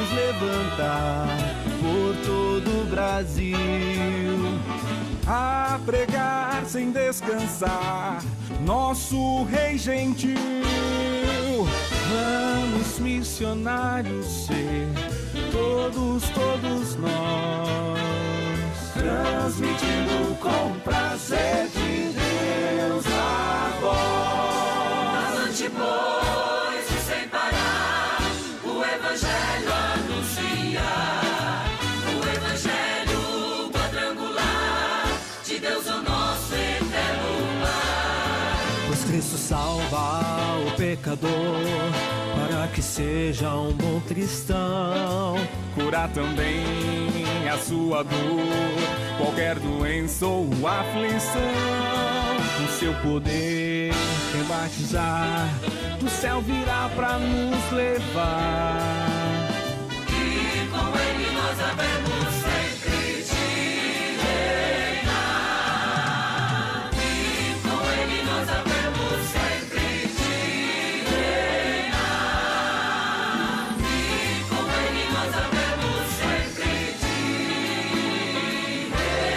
nos levantar por todo o Brasil, a pregar sem descansar nosso Rei gentil. Vamos, missionários, ser todos nós, transmitindo com prazer de Deus a voz. Avante, pois, e sem parar, o Evangelho anunciar, o Evangelho quadrangular de Deus, o nosso eterno Pai. Pois Cristo salva o pecador, para que seja um bom cristão. Curar também a sua dor, qualquer doença ou aflição. Com seu poder rebatizar, do céu virá pra nos levar. E com ele nós havemos sempre de reinar. E com ele nós havemos sempre de reinar. E com ele nós havemos sempre de reinar.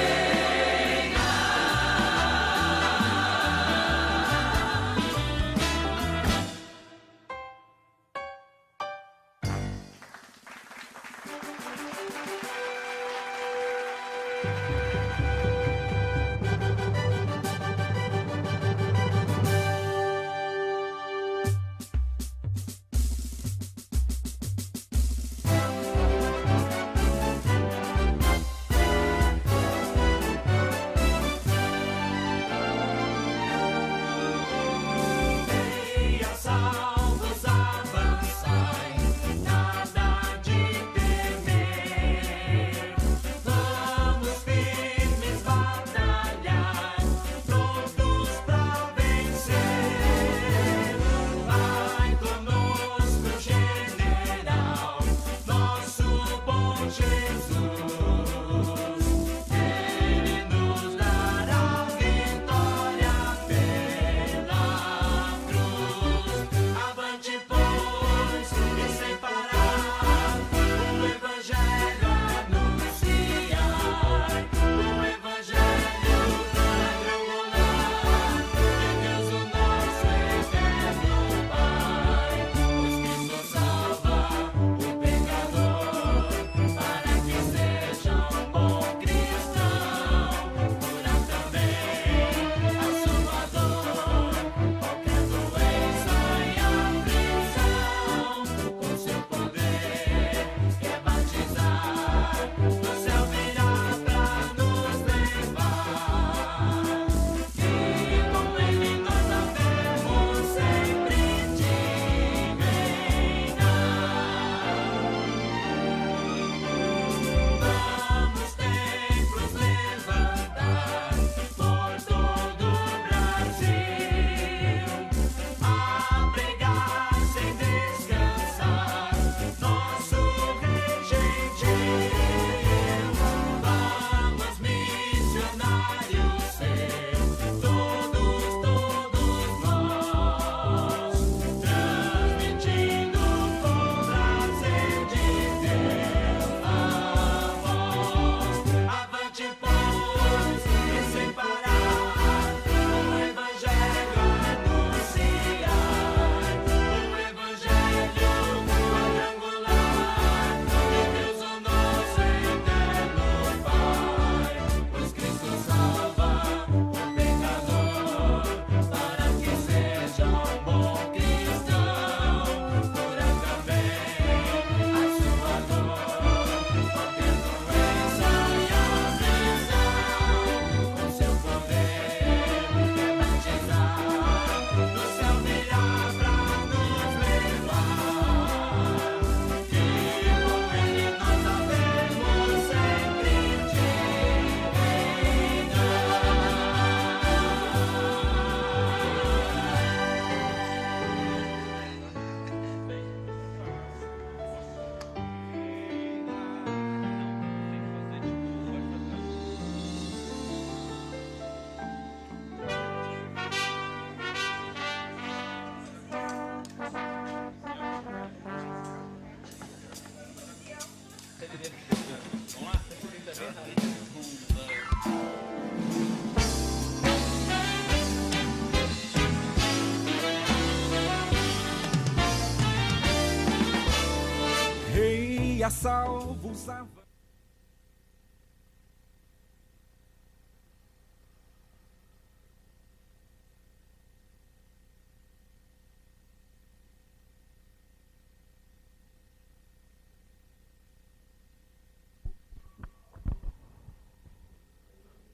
Rei a salvos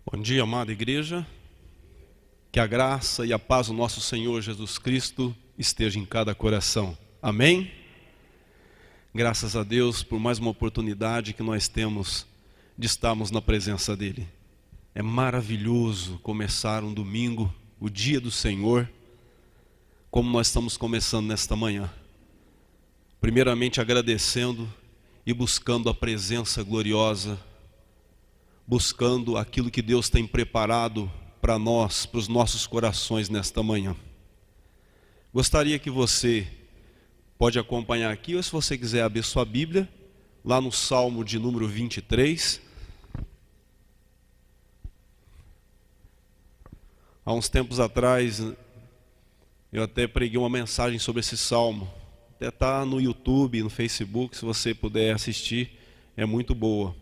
Bom dia, amada igreja. Que a graça e a paz do nosso Senhor Jesus Cristo esteja em cada coração. Amém? Graças a Deus por mais uma oportunidade que nós temos de estarmos na presença dEle. É maravilhoso começar um domingo, o dia do Senhor, como nós estamos começando nesta manhã. Primeiramente agradecendo e buscando a presença gloriosa, buscando aquilo que Deus tem preparado para nós, para os nossos corações nesta manhã. Gostaria que você pode acompanhar aqui, ou se você quiser abrir sua Bíblia, lá no Salmo de número 23. Há uns tempos atrás, eu até preguei uma mensagem sobre esse Salmo. Até está no YouTube, no Facebook, se você puder assistir, é muito boa.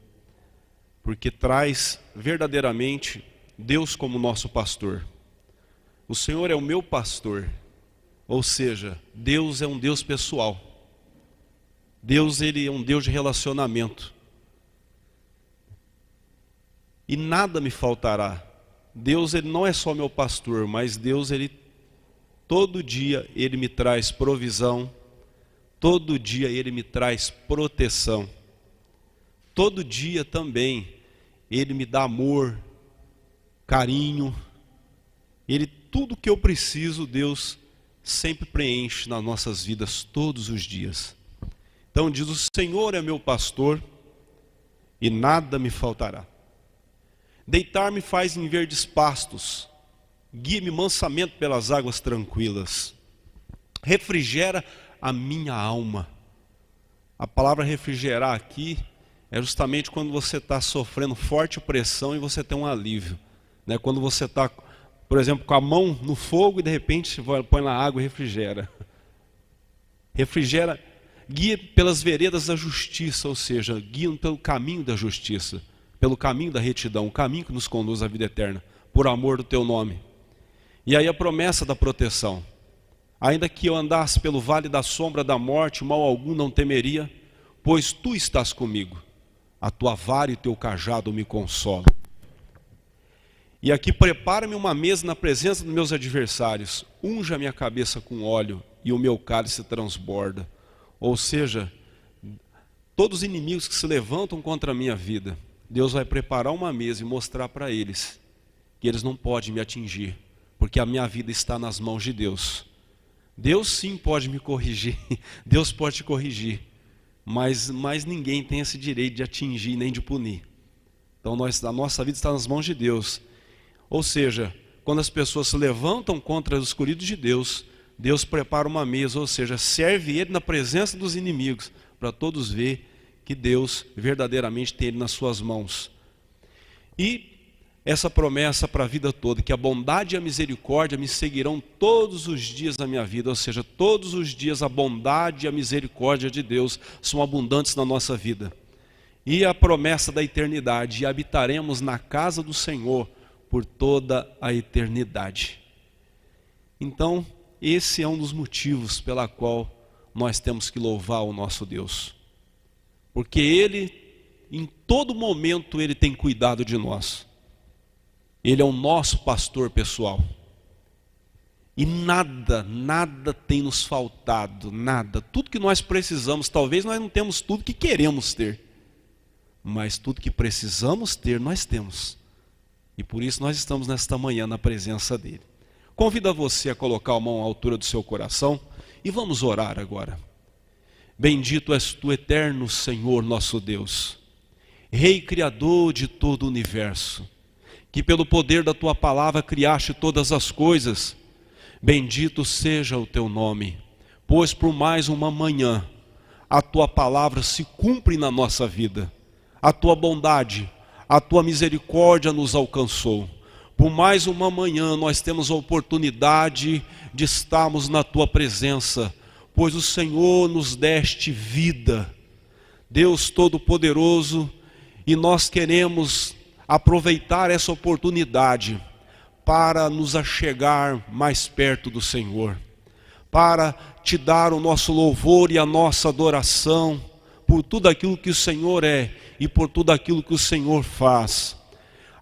Porque traz verdadeiramente Deus como nosso pastor. O Senhor é o meu pastor, ou seja, Deus é um Deus pessoal. Deus, Ele é um Deus de relacionamento. E nada me faltará. Deus, Ele não é só meu pastor, mas Deus, Ele todo dia Ele me traz provisão, todo dia Ele me traz proteção. Todo dia também Ele me dá amor, carinho. Ele, tudo que eu preciso, Deus sempre preenche nas nossas vidas todos os dias. Então diz: o Senhor é meu pastor e nada me faltará. Deitar-me faz em verdes pastos, guia-me mansamente pelas águas tranquilas. Refrigera a minha alma. A palavra refrigerar aqui é justamente quando você está sofrendo forte pressão e você tem um alívio, né? Quando você está, por exemplo, com a mão no fogo e de repente você põe na água e refrigera. Refrigera, guia pelas veredas da justiça, ou seja, guia pelo caminho da justiça, pelo caminho da retidão, o caminho que nos conduz à vida eterna, por amor do teu nome. E aí a promessa da proteção: ainda que eu andasse pelo vale da sombra da morte, mal algum não temeria, pois tu estás comigo. A tua vara e o teu cajado me consolam. E aqui: prepara-me uma mesa na presença dos meus adversários, unja a minha cabeça com óleo e o meu cálice transborda. Ou seja, todos os inimigos que se levantam contra a minha vida, Deus vai preparar uma mesa e mostrar para eles que eles não podem me atingir, porque a minha vida está nas mãos de Deus. Deus sim pode me corrigir, Deus pode te corrigir, mas ninguém tem esse direito de atingir nem de punir. Então a nossa vida está nas mãos de Deus. Ou seja, quando as pessoas se levantam contra os escolhidos de Deus, Deus prepara uma mesa, ou seja, serve Ele na presença dos inimigos, para todos ver que Deus verdadeiramente tem Ele nas suas mãos. E essa promessa para a vida toda, que a bondade e a misericórdia me seguirão todos os dias da minha vida, ou seja, todos os dias a bondade e a misericórdia de Deus são abundantes na nossa vida. E a promessa da eternidade: e habitaremos na casa do Senhor por toda a eternidade. Então, esse é um dos motivos pela qual nós temos que louvar o nosso Deus. Porque Ele, em todo momento, Ele tem cuidado de nós. Ele é o nosso pastor pessoal. E nada tem nos faltado, nada. Tudo que nós precisamos, talvez nós não temos tudo que queremos ter, mas tudo que precisamos ter, nós temos. E por isso nós estamos nesta manhã na presença dEle. Convido você a colocar a mão à altura do seu coração e vamos orar agora. Bendito és tu, eterno Senhor nosso Deus, Rei Criador de todo o universo, que pelo poder da tua palavra criaste todas as coisas. Bendito seja o teu nome, pois por mais uma manhã a tua palavra se cumpre na nossa vida. A tua bondade, a tua misericórdia nos alcançou. Por mais uma manhã nós temos a oportunidade de estarmos na tua presença, pois o Senhor nos deste vida, Deus Todo-Poderoso, e nós queremos aproveitar essa oportunidade para nos achegar mais perto do Senhor, para te dar o nosso louvor e a nossa adoração por tudo aquilo que o Senhor é e por tudo aquilo que o Senhor faz.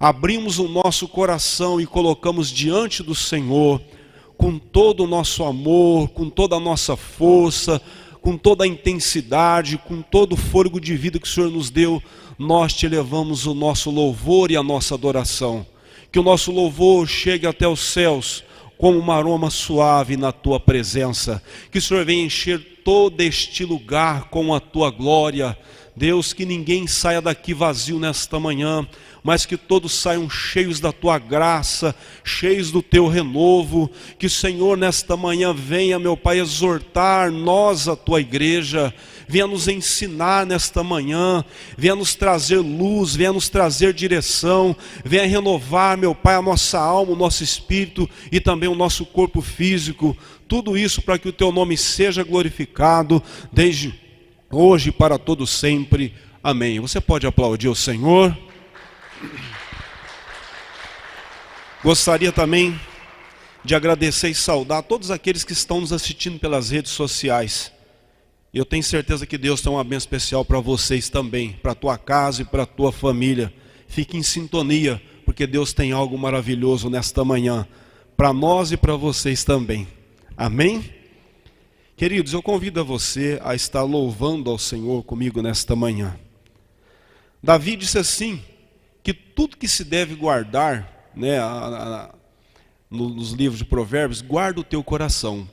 Abrimos o nosso coração e colocamos diante do Senhor com todo o nosso amor, com toda a nossa força, com toda a intensidade, com todo o fôlego de vida que o Senhor nos deu. Nós te elevamos o nosso louvor e a nossa adoração. Que o nosso louvor chegue até os céus como um aroma suave na tua presença. Que o Senhor venha encher todo este lugar com a tua glória. Deus, que ninguém saia daqui vazio nesta manhã, mas que todos saiam cheios da tua graça, cheios do teu renovo. Que o Senhor nesta manhã venha, meu Pai, exortar nós, a tua igreja, venha nos ensinar nesta manhã, venha nos trazer luz, venha nos trazer direção, venha renovar, meu Pai, a nossa alma, o nosso espírito e também o nosso corpo físico. Tudo isso para que o teu nome seja glorificado desde hoje para todo sempre. Amém. Você pode aplaudir o Senhor. Gostaria também de agradecer e saudar todos aqueles que estão nos assistindo pelas redes sociais. Eu tenho certeza que Deus tem uma bênção especial para vocês também, para a tua casa e para a tua família. Fique em sintonia, porque Deus tem algo maravilhoso nesta manhã, para nós e para vocês também. Amém? Queridos, eu convido a você a estar louvando ao Senhor comigo nesta manhã. Davi disse assim, que tudo que se deve guardar, né, nos livros de Provérbios, guarda o teu coração.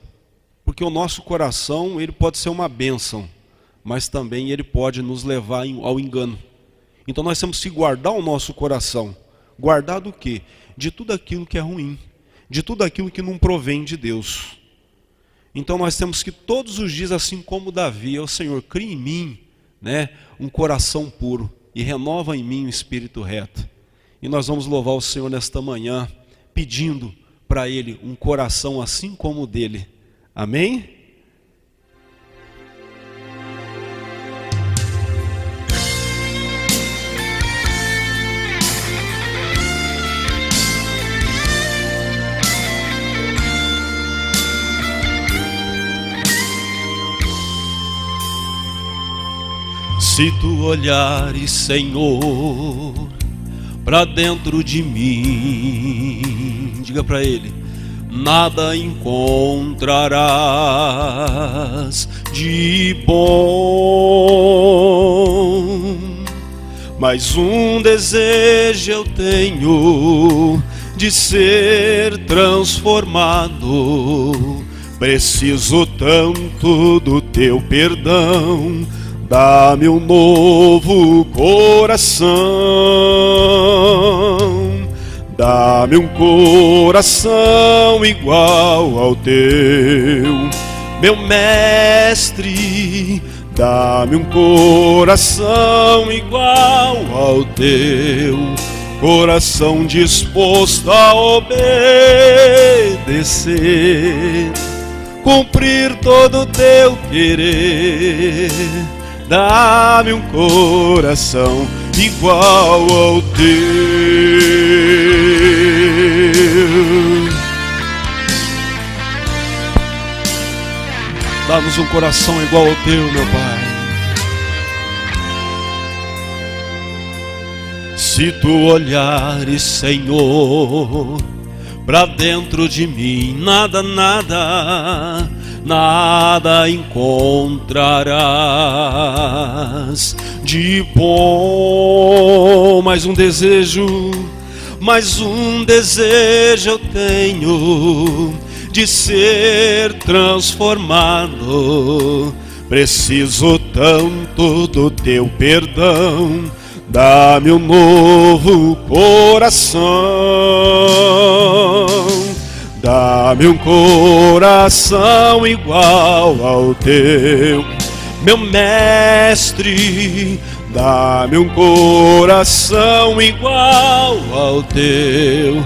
Porque o nosso coração, ele pode ser uma bênção, mas também ele pode nos levar ao engano. Então nós temos que guardar o nosso coração. Guardar do quê? De tudo aquilo que é ruim, de tudo aquilo que não provém de Deus. Então nós temos que todos os dias, assim como Davi, ó Senhor, cria em mim, né, um coração puro e renova em mim um espírito reto. E nós vamos louvar o Senhor nesta manhã, pedindo para Ele um coração assim como o dele. Amém? Se tu olhares, Senhor, para dentro de mim, diga para Ele, nada encontrarás de bom, mas um desejo eu tenho de ser transformado. Preciso tanto do teu perdão. Dá-me um novo coração, dá-me um coração igual ao teu, meu mestre. Dá-me um coração igual ao teu, coração disposto a obedecer, cumprir todo o teu querer. Dá-me um coração igual ao teu. Dá-nos um coração igual ao teu, meu Pai. Se tu olhares, Senhor, para dentro de mim, nada encontrarás de bom. Mais um desejo eu tenho de ser transformado. Preciso tanto do teu perdão. Dá-me um novo coração, dá-me um coração igual ao teu, meu mestre, dá-me um coração igual ao teu,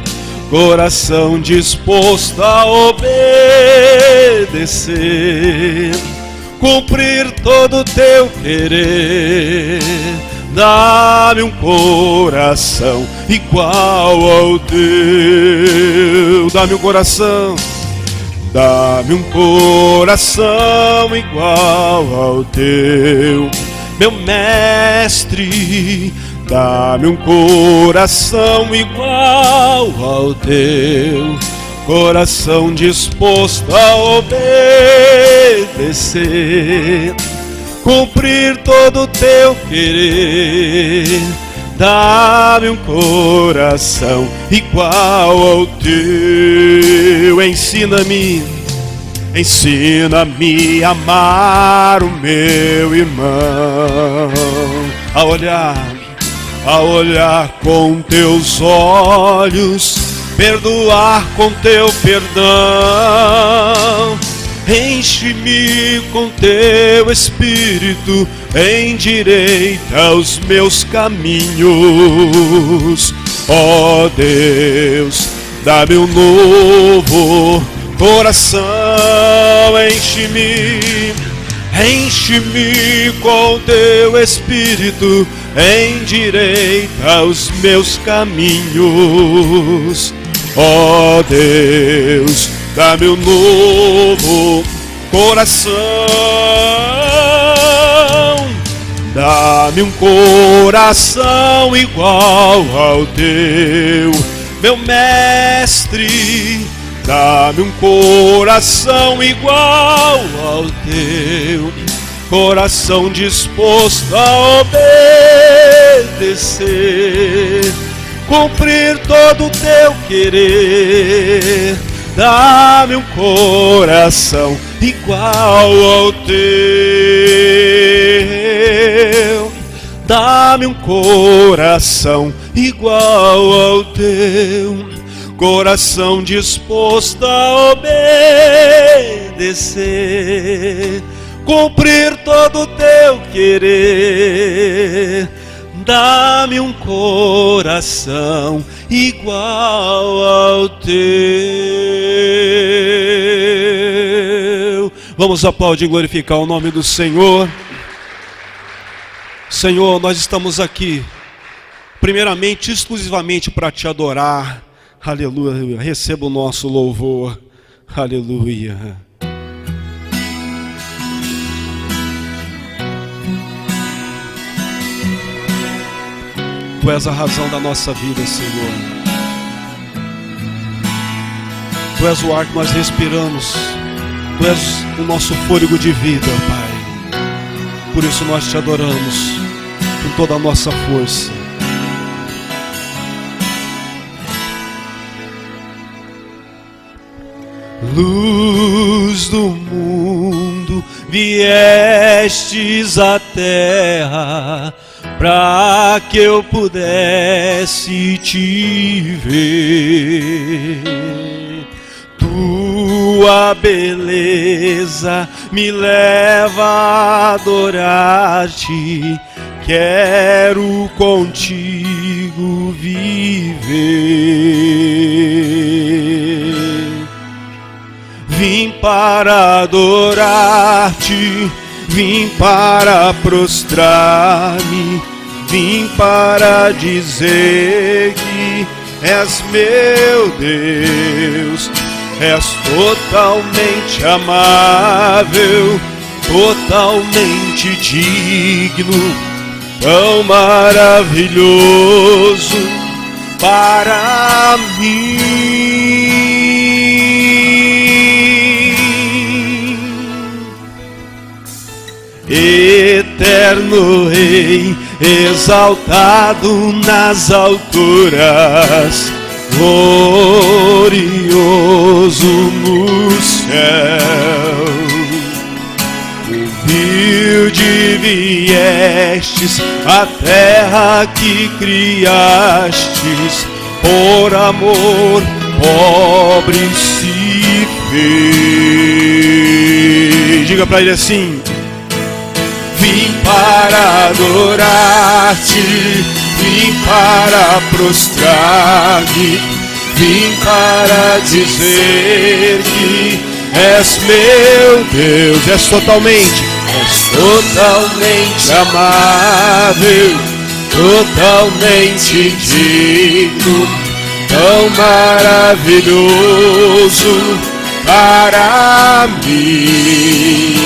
coração disposto a obedecer, cumprir todo o teu querer. Dá-me um coração igual ao teu, dá-me um coração. Dá-me um coração igual ao teu, meu mestre. Dá-me um coração igual ao teu, coração disposto a obedecer, cumprir todo o teu querer. Dá-me um coração igual ao teu. Ensina-me, ensina-me a amar o meu irmão, a olhar com teus olhos, perdoar com teu perdão. Enche-me com teu Espírito, endireita os meus caminhos. Ó Deus, dá-me um novo coração. Enche-me com teu Espírito, endireita os meus caminhos. Ó Deus, dá-me um novo coração. Dá-me um coração igual ao teu, meu mestre. Dá-me um coração igual ao teu, coração disposto a obedecer, cumprir todo o teu querer. Dá-me um coração igual ao teu. Dá-me um coração igual ao teu, coração disposto a obedecer, cumprir todo o teu querer. Dá-me um coração igual ao teu. Vamos aplaudir e glorificar o nome do Senhor. Senhor, nós estamos aqui, primeiramente, exclusivamente para te adorar. Aleluia. Receba o nosso louvor. Aleluia. Tu és a razão da nossa vida, Senhor. Tu és o ar que nós respiramos. Tu és o nosso fôlego de vida, Pai. Por isso nós te adoramos com toda a nossa força. Luz do mundo, viestes à terra, para que eu pudesse te ver. Tua beleza me leva a adorar-te, quero contigo viver. Vim para adorar-te, vim para prostrar-me, vim para dizer que és meu Deus. És totalmente amável, totalmente digno, tão maravilhoso para mim. Eterno Rei, exaltado nas alturas, glorioso no céu. Humilde viestes à terra que criastes, por amor pobre se fez. Diga para ele assim: vim para adorar-te, vim para prostrar-me, vim para dizer que és meu Deus, és totalmente amável, totalmente digno, tão maravilhoso para mim.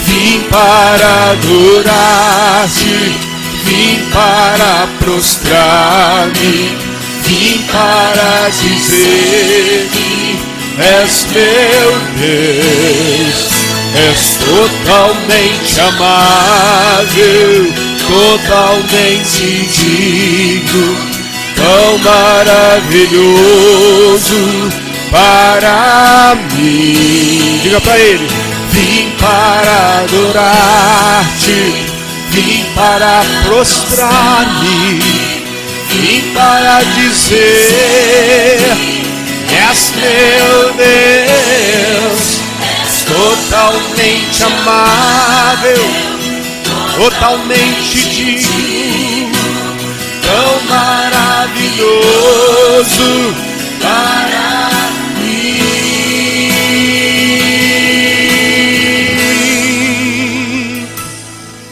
Vim para adorar-te, vim para prostrar-me, vim para dizer que és meu Deus, és totalmente amável, totalmente digno, tão maravilhoso para mim. Diga para ele: vim para adorar-te, vim para prostrar-me, vim para dizer: és meu Deus, és totalmente amável, totalmente digno, tão maravilhoso para mim.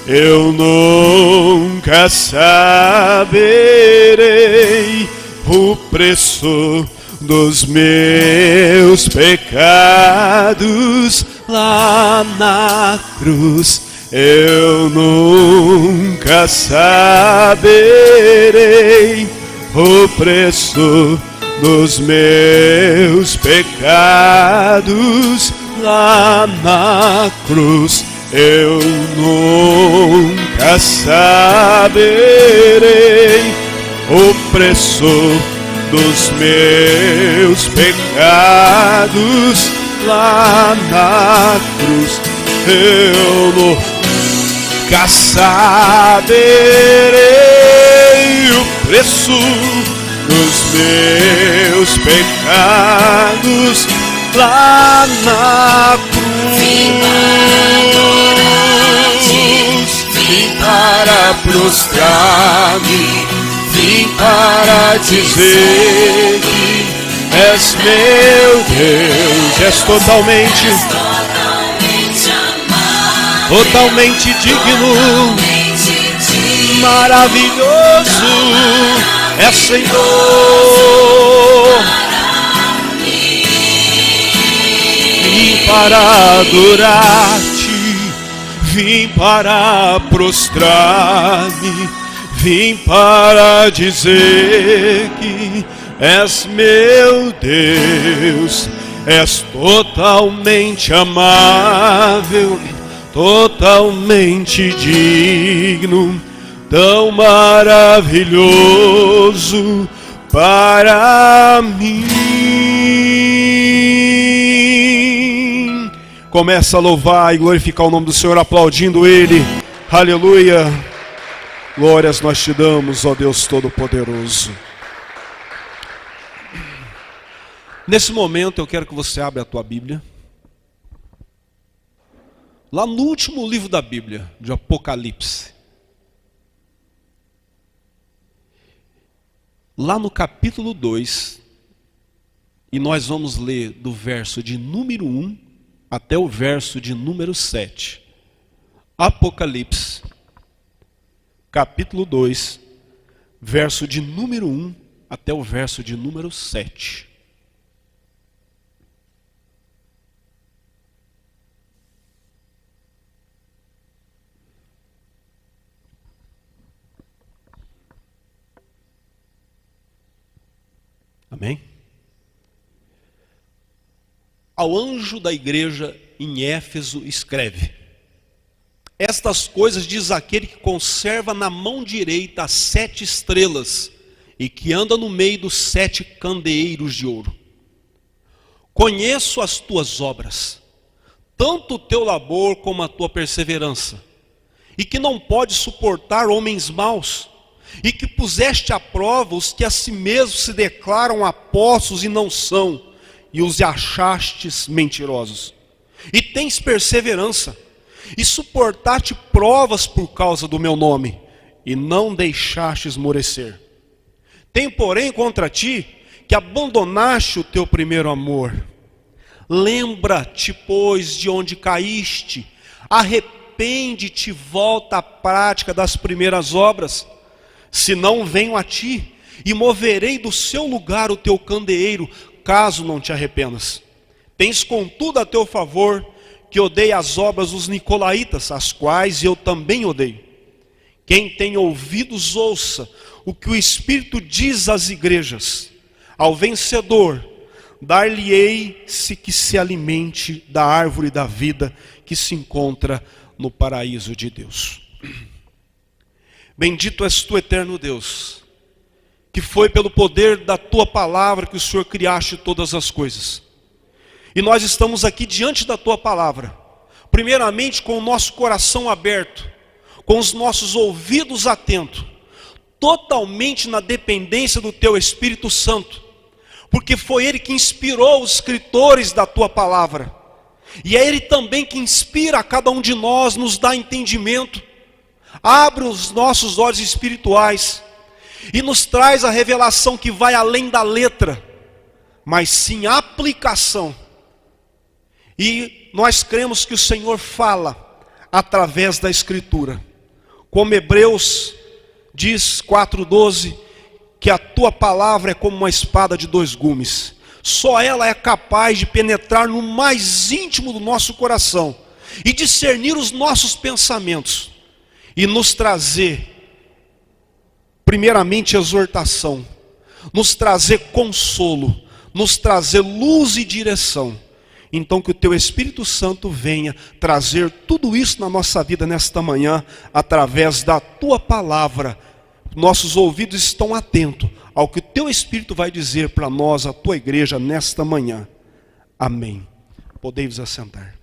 Eu nunca saberei o preço dos meus pecados lá na cruz. Eu nunca saberei o preço dos meus pecados lá na cruz. Eu nunca saberei o preço dos meus pecados lá na cruz. Eu nunca saberei o preço dos meus pecados lá na cruz. Vim para prostrar-me, vim para dizer que és meu Deus, és totalmente digno, maravilhoso, és Senhor. Vim para adorar-te, vim para prostrar-me, vim para dizer que és meu Deus, és totalmente amável, totalmente digno, tão maravilhoso para mim. Começa a louvar e glorificar o nome do Senhor, aplaudindo Ele. Aleluia. Glórias nós te damos, ó Deus Todo-Poderoso. Nesse momento eu quero que você abra a tua Bíblia. Lá no último livro da Bíblia, de Apocalipse. Lá no capítulo 2. E nós vamos ler do verso de número 1 até o verso de número 7. Apocalipse, capítulo 2, verso de número 1 até o verso de número 7. Amém? Ao anjo da igreja em Éfeso escreve: estas coisas diz aquele que conserva na mão direita as 7 estrelas e que anda no meio dos 7 candeeiros de ouro. Conheço as tuas obras, tanto o teu labor como a tua perseverança, e que não podes suportar homens maus, e que puseste à prova os que a si mesmos se declaram apóstolos e não são, e os achastes mentirosos. E tens perseverança, e suportaste provas por causa do meu nome, e não deixaste esmorecer. Tenho, porém, contra ti, que abandonaste o teu primeiro amor. Lembra-te, pois, de onde caíste, arrepende-te, volta à prática das primeiras obras. Senão venho a ti, e moverei do seu lugar o teu candeeiro, caso não te arrependas. Tens contudo a teu favor, que odeia as obras dos nicolaítas, as quais eu também odeio. Quem tem ouvidos, ouça o que o Espírito diz às igrejas. Ao vencedor, dar-lhe-ei que se alimente da árvore da vida que se encontra no paraíso de Deus. Bendito és tu, eterno Deus, que foi pelo poder da tua palavra que o Senhor criaste todas as coisas. E nós estamos aqui diante da tua palavra, primeiramente com o nosso coração aberto, com os nossos ouvidos atentos, totalmente na dependência do teu Espírito Santo, porque foi Ele que inspirou os escritores da tua palavra, e é Ele também que inspira a cada um de nós, nos dá entendimento, abre os nossos olhos espirituais, e nos traz a revelação que vai além da letra, mas sim a aplicação. E nós cremos que o Senhor fala através da Escritura. Como Hebreus diz 4:12, que a tua palavra é como uma espada de dois gumes. Só ela é capaz de penetrar no mais íntimo do nosso coração e discernir os nossos pensamentos e nos trazer, primeiramente, exortação, nos trazer consolo, nos trazer luz e direção. Então que o teu Espírito Santo venha trazer tudo isso na nossa vida nesta manhã, através da tua palavra. Nossos ouvidos estão atentos ao que o teu Espírito vai dizer para nós, a tua igreja, nesta manhã. Amém. Podei-vos assentar.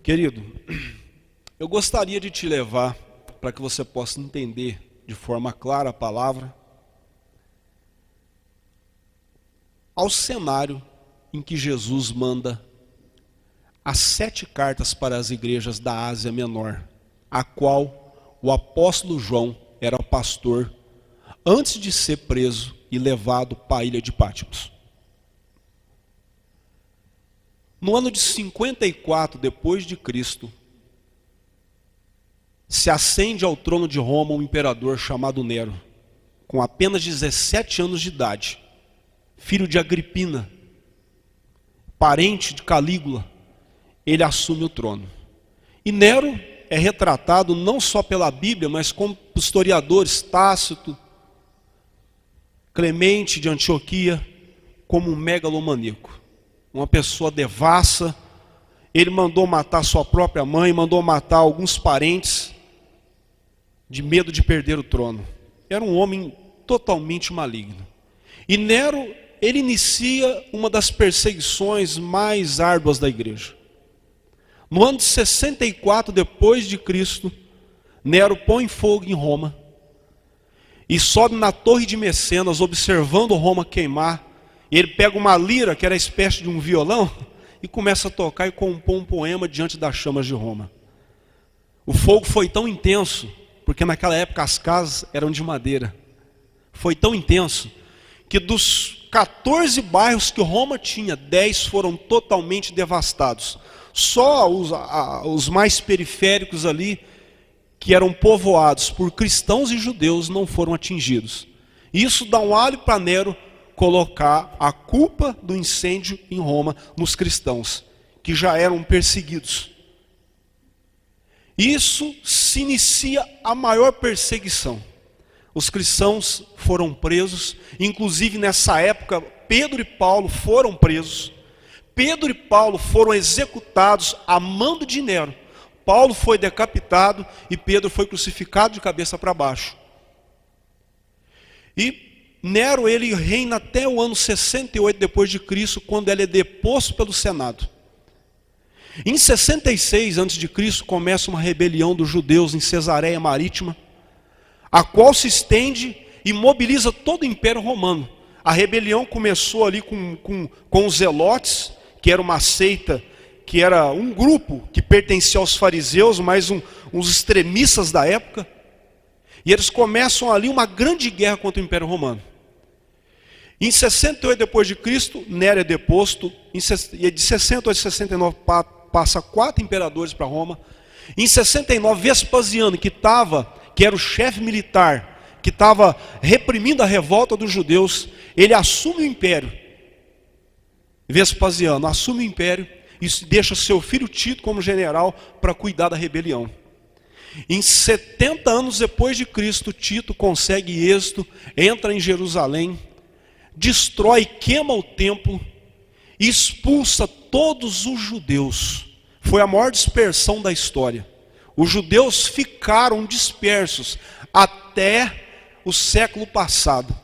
Querido, eu gostaria de te levar para que você possa entender de forma clara a palavra, ao cenário em que Jesus manda as 7 cartas para as igrejas da Ásia Menor, a qual o apóstolo João era pastor antes de ser preso e levado para a ilha de Patmos. No ano de 54 depois de Cristo, se ascende ao trono de Roma um imperador chamado Nero, com apenas 17 anos de idade, filho de Agripina, parente de Calígula. Ele assume o trono. E Nero é retratado não só pela Bíblia, mas como historiadores, Tácito, Clemente de Antioquia, como um megalomaníaco. Uma pessoa devassa. Ele mandou matar sua própria mãe, mandou matar alguns parentes, de medo de perder o trono. Era um homem totalmente maligno. E Nero, ele inicia uma das perseguições mais árduas da igreja. No ano de 64 depois de Cristo, Nero põe fogo em Roma e sobe na torre de Mecenas, observando Roma queimar. Ele pega uma lira, que era a espécie de um violão, e começa a tocar e compor um poema diante das chamas de Roma. O fogo foi tão intenso, porque naquela época as casas eram de madeira. Foi tão intenso, que dos 14 bairros que Roma tinha, 10 foram totalmente devastados. Só os mais periféricos ali, que eram povoados por cristãos e judeus, não foram atingidos. Isso dá um alho para Nero colocar a culpa do incêndio em Roma nos cristãos, que já eram perseguidos. Isso se inicia a maior perseguição. Os cristãos foram presos, inclusive nessa época Pedro e Paulo foram presos. Pedro e Paulo foram executados a mando de Nero. Paulo foi decapitado e Pedro foi crucificado de cabeça para baixo. E Nero, ele reina até o ano 68 depois de Cristo, quando ele é deposto pelo Senado. Em 66 a.C. começa uma rebelião dos judeus em Cesareia Marítima, a qual se estende e mobiliza todo o Império Romano. A rebelião começou ali com os zelotes, que era uma seita, que era um grupo que pertencia aos fariseus, mas uns extremistas da época. E eles começam ali uma grande guerra contra o Império Romano. Em 68 depois de Cristo, Nero é deposto. E de 68 a 69 passa 4 imperadores para Roma. Em 69, Vespasiano, que era o chefe militar, que estava reprimindo a revolta dos judeus, ele assume o império. Vespasiano assume o império e deixa seu filho Tito como general para cuidar da rebelião. Em 70 anos depois de Cristo, Tito consegue êxito, entra em Jerusalém, destrói, queima o templo, expulsa todos os judeus. Foi a maior dispersão da história. Os judeus ficaram dispersos até o século passado,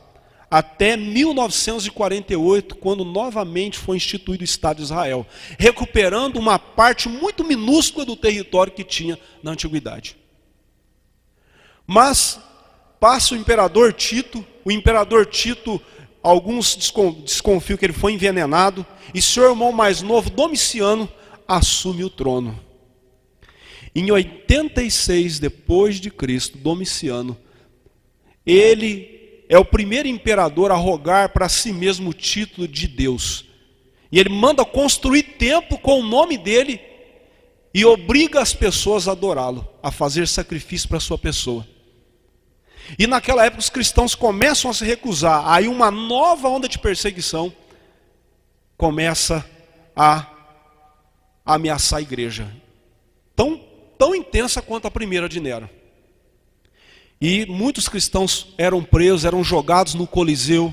até 1948, quando novamente foi instituído o Estado de Israel, recuperando uma parte muito minúscula do território que tinha na antiguidade. Mas passa o imperador Tito, alguns desconfiam que ele foi envenenado, e seu irmão mais novo, Domiciano, assume o trono. Em 86 depois de Cristo, Domiciano, ele é o primeiro imperador a rogar para si mesmo o título de Deus. E ele manda construir templo com o nome dele e obriga as pessoas a adorá-lo, a fazer sacrifício para a sua pessoa. E naquela época os cristãos começam a se recusar. Aí uma nova onda de perseguição começa a ameaçar a igreja. Tão intensa quanto a primeira de Nero. E muitos cristãos eram presos, eram jogados no Coliseu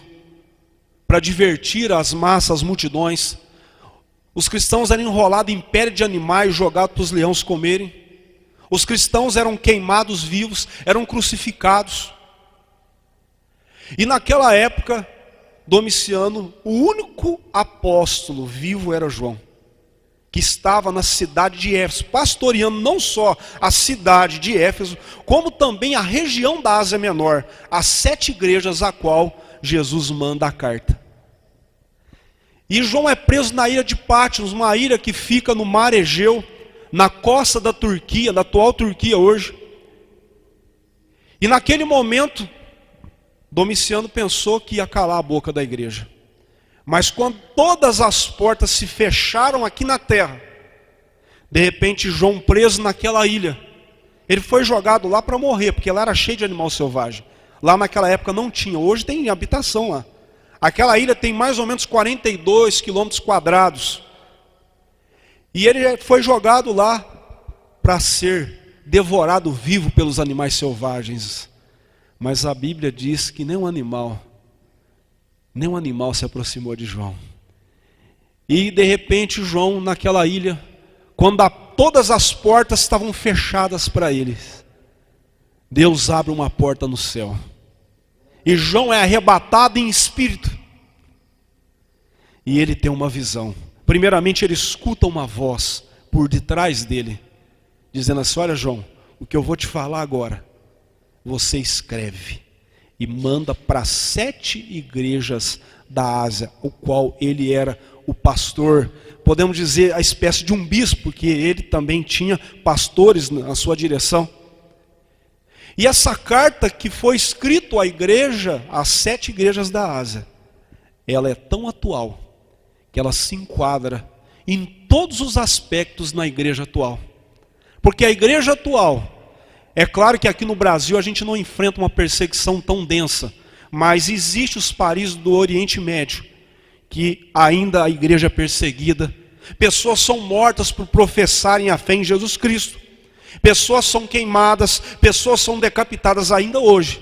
para divertir as massas, as multidões. Os cristãos eram enrolados em pele de animais, jogados para os leões comerem. Os cristãos eram queimados vivos, eram crucificados. E naquela época, Domiciano, o único apóstolo vivo era João, que estava na cidade de Éfeso, pastoreando não só a cidade de Éfeso, como também a região da Ásia Menor, as 7 igrejas a qual Jesus manda a carta. E João é preso na ilha de Patmos, uma ilha que fica no mar Egeu, na costa da Turquia, da atual Turquia hoje. E naquele momento, Domiciano pensou que ia calar a boca da igreja. Mas quando todas as portas se fecharam aqui na terra, de repente João, preso naquela ilha, ele foi jogado lá para morrer, porque lá era cheio de animal selvagem. Lá naquela época não tinha, hoje tem habitação lá. Aquela ilha tem mais ou menos 42 quilômetros quadrados. E ele foi jogado lá para ser devorado vivo pelos animais selvagens. Mas a Bíblia diz que nenhum animal se aproximou de João. E de repente João, naquela ilha, quando todas as portas estavam fechadas para eles, Deus abre uma porta no céu. E João é arrebatado em espírito. E ele tem uma visão. Primeiramente ele escuta uma voz por detrás dele, dizendo assim: olha João, o que eu vou te falar agora, você escreve e manda para 7 igrejas da Ásia, o qual ele era o pastor, podemos dizer a espécie de um bispo, porque ele também tinha pastores na sua direção. E essa carta que foi escrita à igreja, às 7 igrejas da Ásia, ela é tão atual, que ela se enquadra em todos os aspectos na igreja atual. Porque a igreja atual, é claro que aqui no Brasil a gente não enfrenta uma perseguição tão densa, mas existe os países do Oriente Médio, que ainda a igreja é perseguida. Pessoas são mortas por professarem a fé em Jesus Cristo. Pessoas são queimadas, pessoas são decapitadas ainda hoje.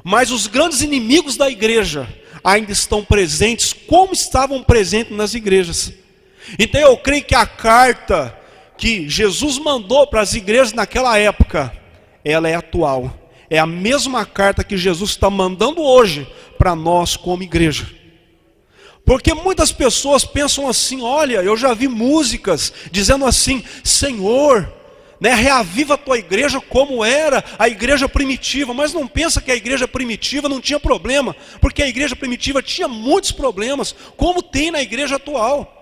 Mas os grandes inimigos da igreja ainda estão presentes, como estavam presentes nas igrejas. Então eu creio que a carta que Jesus mandou para as igrejas naquela época, ela é atual. É a mesma carta que Jesus está mandando hoje para nós como igreja. Porque muitas pessoas pensam assim, olha, eu já vi músicas dizendo assim, Senhor, né, reaviva a tua igreja como era a igreja primitiva, mas não pensa que a igreja primitiva não tinha problema, porque a igreja primitiva tinha muitos problemas, como tem na igreja atual.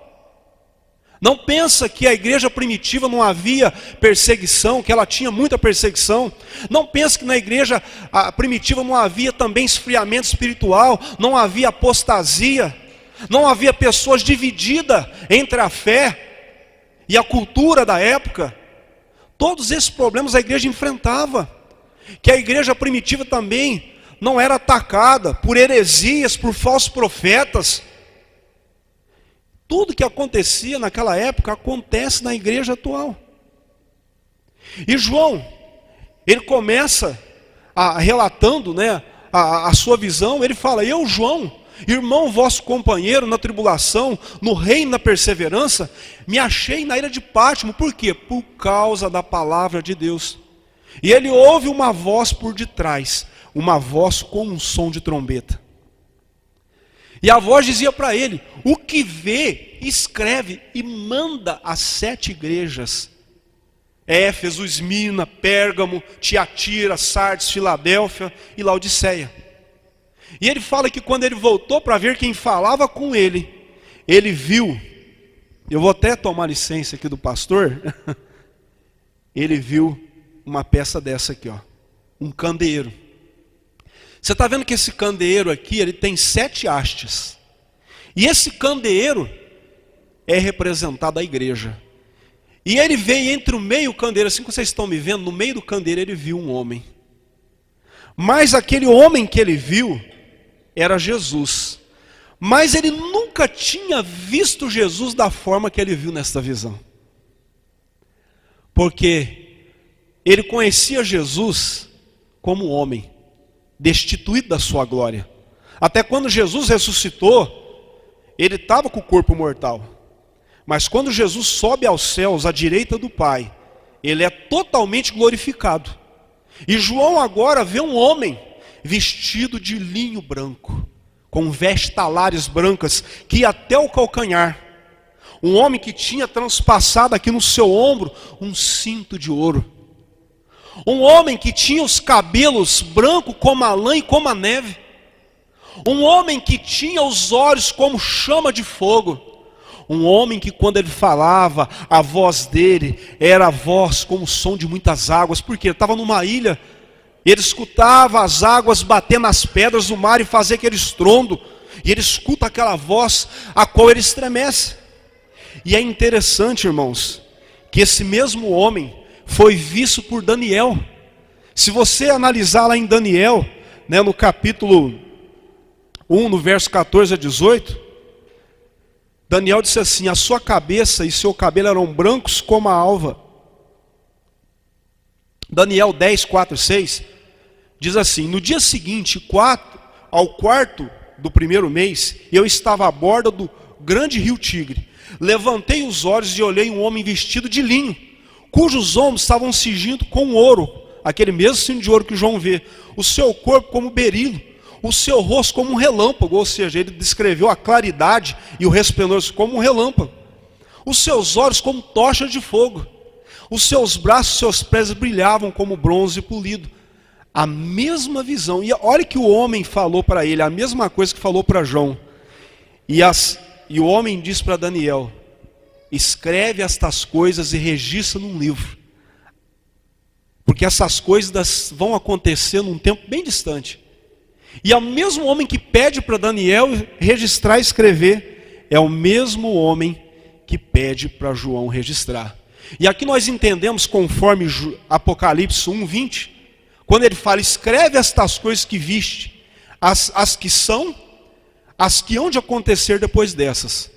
Não pensa que a igreja primitiva não havia perseguição, que ela tinha muita perseguição. Não pensa que na igreja primitiva não havia também esfriamento espiritual, não havia apostasia, não havia pessoas divididas entre a fé e a cultura da época. Todos esses problemas a igreja enfrentava. Que a igreja primitiva também não era atacada por heresias, por falsos profetas. Tudo que acontecia naquela época acontece na igreja atual. E João, ele começa relatando, né, a sua visão. Ele fala, eu, João, irmão vosso companheiro na tribulação, no reino, na perseverança, me achei na ilha de Pátimo. Por quê? Por causa da palavra de Deus. E ele ouve uma voz por detrás, uma voz como um som de trombeta. E a voz dizia para ele, o que vê, escreve e manda às 7 igrejas. Éfeso, Esmirna, Pérgamo, Tiatira, Sardes, Filadélfia e Laodiceia. E ele fala que quando ele voltou para ver quem falava com ele, ele viu, eu vou até tomar licença aqui do pastor, ele viu uma peça dessa aqui, ó, um candeeiro. Você está vendo que esse candeeiro aqui, ele tem 7 hastes. E esse candeeiro é representado a igreja. E ele veio entre o meio candeeiro, assim que vocês estão me vendo, no meio do candeeiro ele viu um homem. Mas aquele homem que ele viu era Jesus. Mas ele nunca tinha visto Jesus da forma que ele viu nesta visão. Porque ele conhecia Jesus como homem, destituído da sua glória. Até quando Jesus ressuscitou, ele estava com o corpo mortal. Mas quando Jesus sobe aos céus, à direita do Pai, ele é totalmente glorificado. E João agora vê um homem vestido de linho branco, com vestes talares brancas, que ia até o calcanhar. Um homem que tinha transpassado aqui no seu ombro um cinto de ouro. Um homem que tinha os cabelos brancos como a lã e como a neve. Um homem que tinha os olhos como chama de fogo. Um homem que quando ele falava, a voz dele era a voz como o som de muitas águas. Porque ele estava numa ilha, ele escutava as águas bater nas pedras do mar e fazer aquele estrondo. E ele escuta aquela voz a qual ele estremece. E é interessante, irmãos, que esse mesmo homem foi visto por Daniel. Se você analisar lá em Daniel, né, no capítulo 1, no verso 14 a 18, Daniel disse assim, a sua cabeça e seu cabelo eram brancos como a alva. Daniel 10, 4 e 6, diz assim, no dia seguinte, ao quarto do primeiro mês, eu estava à borda do grande rio Tigre. Levantei os olhos e olhei um homem vestido de linho, cujos ombros estavam cingidos com ouro, aquele mesmo cinto de ouro que João vê, o seu corpo como berilo, o seu rosto como um relâmpago, ou seja, ele descreveu a claridade e o resplendor como um relâmpago, os seus olhos como tochas de fogo, os seus braços e seus pés brilhavam como bronze polido. A mesma visão, e olha que o homem falou para ele, a mesma coisa que falou para João, e o homem diz para Daniel, escreve estas coisas e registra num livro. Porque essas coisas vão acontecer num tempo bem distante. E é o mesmo homem que pede para Daniel registrar e escrever, é o mesmo homem que pede para João registrar. E aqui nós entendemos, conforme Apocalipse 1:20, quando ele fala, escreve estas coisas que viste, as que são, as que hão de acontecer depois dessas.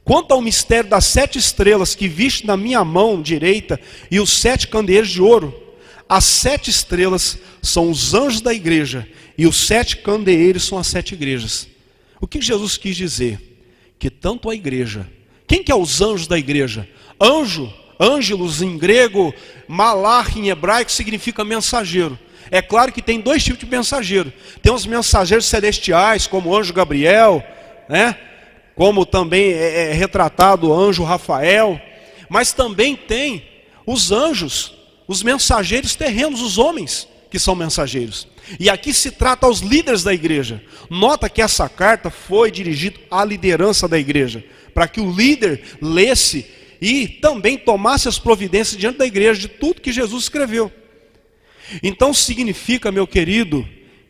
Quanto ao mistério das 7 estrelas que viste na minha mão direita e os 7 candeeiros de ouro, as 7 estrelas são os anjos da igreja e os 7 candeeiros são as 7 igrejas. O que Jesus quis dizer? Que tanto a igreja, quem que é os anjos da igreja? Anjo, ângelos em grego, malach em hebraico significa mensageiro. É claro que tem 2 tipos de mensageiro. Tem os mensageiros celestiais, como o anjo Gabriel, né? como também é retratado o anjo Rafael, mas também tem os anjos, os mensageiros terrenos, os homens que são mensageiros. E aqui se trata aos líderes da igreja. Nota que essa carta foi dirigida à liderança da igreja, para que o líder lesse e também tomasse as providências diante da igreja de tudo que Jesus escreveu. Então significa, meu querido,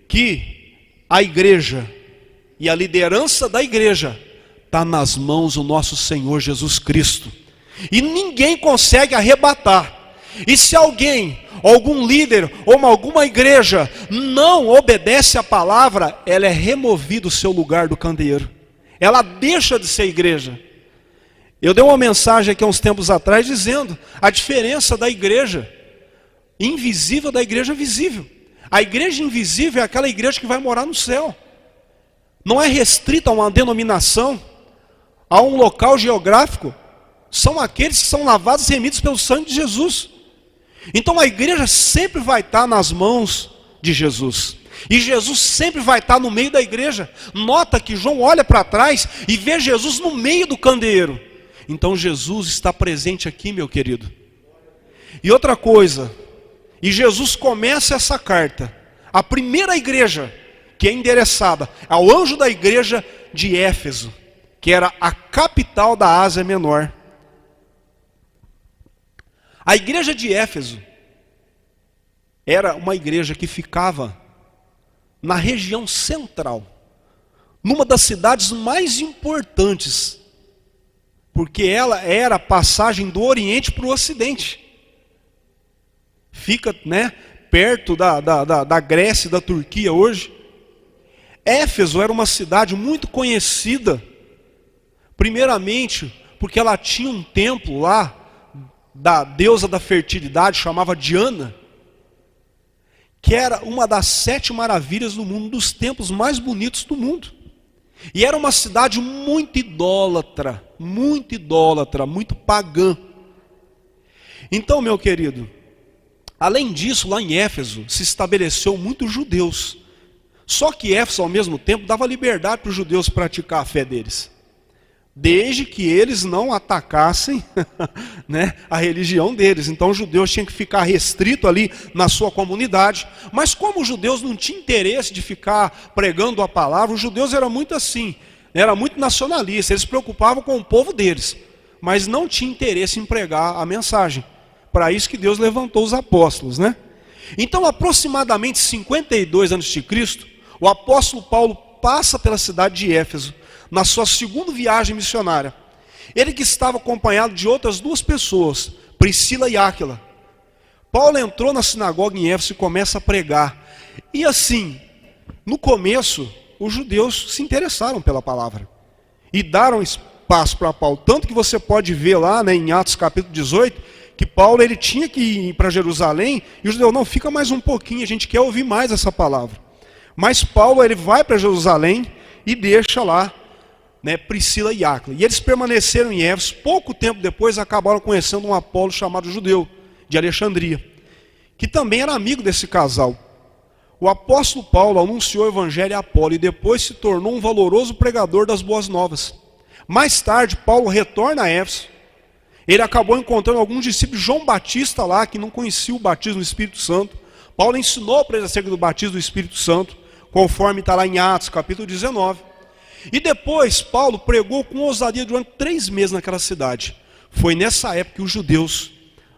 que a igreja e a liderança da igreja está nas mãos do nosso Senhor Jesus Cristo. E ninguém consegue arrebatar. E se alguém, algum líder ou alguma igreja não obedece à palavra, ela é removida do seu lugar do candeeiro. Ela deixa de ser igreja. Eu dei uma mensagem aqui há uns tempos atrás dizendo a diferença da igreja invisível da igreja visível. A igreja invisível é aquela igreja que vai morar no céu. Não é restrita a uma denominação, a um local geográfico. São aqueles que são lavados e remidos pelo sangue de Jesus. Então a igreja sempre vai estar nas mãos de Jesus. E Jesus sempre vai estar no meio da igreja. Nota que João olha para trás e vê Jesus no meio do candeeiro. Então Jesus está presente aqui, meu querido. E outra coisa, e Jesus começa essa carta. A primeira igreja que é endereçada ao anjo da igreja de Éfeso, que era a capital da Ásia Menor. A igreja de Éfeso era uma igreja que ficava na região central, numa das cidades mais importantes, porque ela era a passagem do Oriente para o Ocidente. Fica, perto da Grécia e da Turquia hoje. Éfeso era uma cidade muito conhecida, primeiramente porque ela tinha um templo lá, da deusa da fertilidade, chamava Diana, que era uma das 7 maravilhas do mundo, um dos templos mais bonitos do mundo. E era uma cidade muito idólatra, muito pagã. Então, meu querido, além disso, lá em Éfeso se estabeleceu muitos judeus. Só que Éfeso, ao mesmo tempo, dava liberdade para os judeus praticar a fé deles, desde que eles não atacassem a religião deles. Então os judeus tinham que ficar restrito ali na sua comunidade. Mas como os judeus não tinham interesse de ficar pregando a palavra, os judeus eram muito assim, eram muito nacionalistas, eles se preocupavam com o povo deles, mas não tinham interesse em pregar a mensagem. Para isso que Deus levantou os apóstolos, Então, aproximadamente 52 a.C., o apóstolo Paulo passa pela cidade de Éfeso, na sua segunda viagem missionária. Ele que estava acompanhado de outras 2 pessoas, Priscila e Áquila. Paulo entrou na sinagoga em Éfeso e começa a pregar. E assim, no começo, os judeus se interessaram pela palavra e deram espaço para Paulo. Tanto que você pode ver lá, em Atos capítulo 18, que Paulo ele tinha que ir para Jerusalém, e os judeus, não, fica mais um pouquinho, a gente quer ouvir mais essa palavra. Mas Paulo ele vai para Jerusalém e deixa lá Priscila e Áquila. E eles permaneceram em Éfeso. Pouco tempo depois acabaram conhecendo um Apolo chamado Judeu, de Alexandria, que também era amigo desse casal. O apóstolo Paulo anunciou o evangelho a Apolo e depois se tornou um valoroso pregador das boas novas. Mais tarde, Paulo retorna a Éfeso. Ele acabou encontrando alguns discípulos de João Batista lá, que não conheciam o batismo do Espírito Santo. Paulo ensinou para eles acerca do batismo do Espírito Santo, conforme está lá em Atos capítulo 19. E depois Paulo pregou com ousadia durante 3 meses naquela cidade. Foi nessa época que os judeus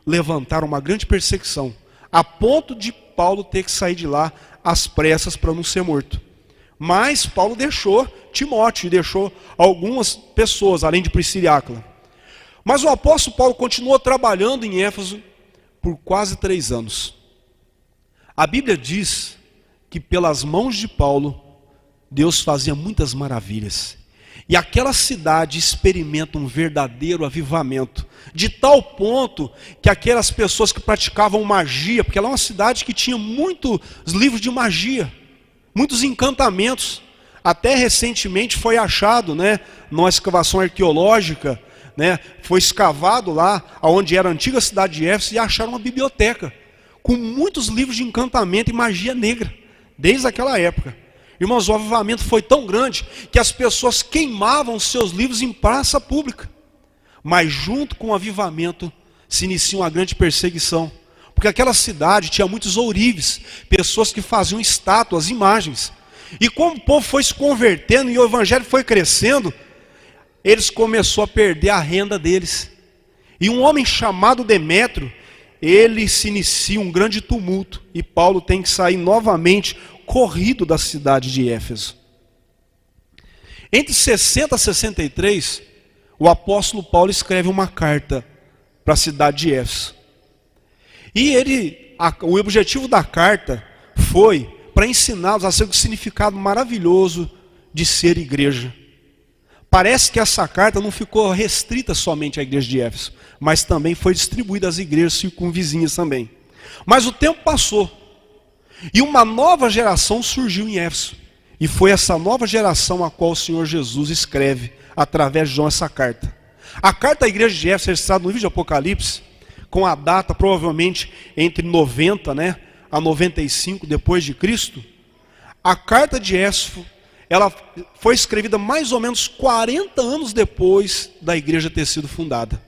levantaram uma grande perseguição, a ponto de Paulo ter que sair de lá às pressas para não ser morto. Mas Paulo deixou Timóteo e deixou algumas pessoas, além de Priscila e Áquila. Mas o apóstolo Paulo continuou trabalhando em Éfeso por quase 3 anos. A Bíblia diz que pelas mãos de Paulo, Deus fazia muitas maravilhas. E aquela cidade experimenta um verdadeiro avivamento, de tal ponto que aquelas pessoas que praticavam magia, porque ela é uma cidade que tinha muitos livros de magia, muitos encantamentos. Até recentemente foi achado, numa escavação arqueológica, foi escavado lá, onde era a antiga cidade de Éfeso, e acharam uma biblioteca com muitos livros de encantamento e magia negra, desde aquela época. Irmãos, o avivamento foi tão grande que as pessoas queimavam seus livros em praça pública. Mas junto com o avivamento se inicia uma grande perseguição. Porque aquela cidade tinha muitos ourives, pessoas que faziam estátuas, imagens. E como o povo foi se convertendo e o evangelho foi crescendo, eles começaram a perder a renda deles. E um homem chamado Demétrio, ele se inicia um grande tumulto. E Paulo tem que sair novamente corrido da cidade de Éfeso. Entre 60 e 63, o apóstolo Paulo escreve uma carta para a cidade de Éfeso. E o objetivo da carta foi para ensiná-los a ser o significado maravilhoso de ser igreja. Parece que essa carta não ficou restrita somente à igreja de Éfeso, mas também foi distribuída às igrejas circunvizinhas também. Mas o tempo passou, e uma nova geração surgiu em Éfeso. E foi essa nova geração a qual o Senhor Jesus escreve, através de João, essa carta. A carta à igreja de Éfeso é registrada no livro de Apocalipse, com a data provavelmente entre 90, a 95 depois de Cristo. A carta de Éfeso, ela foi escrevida mais ou menos 40 anos depois da igreja ter sido fundada.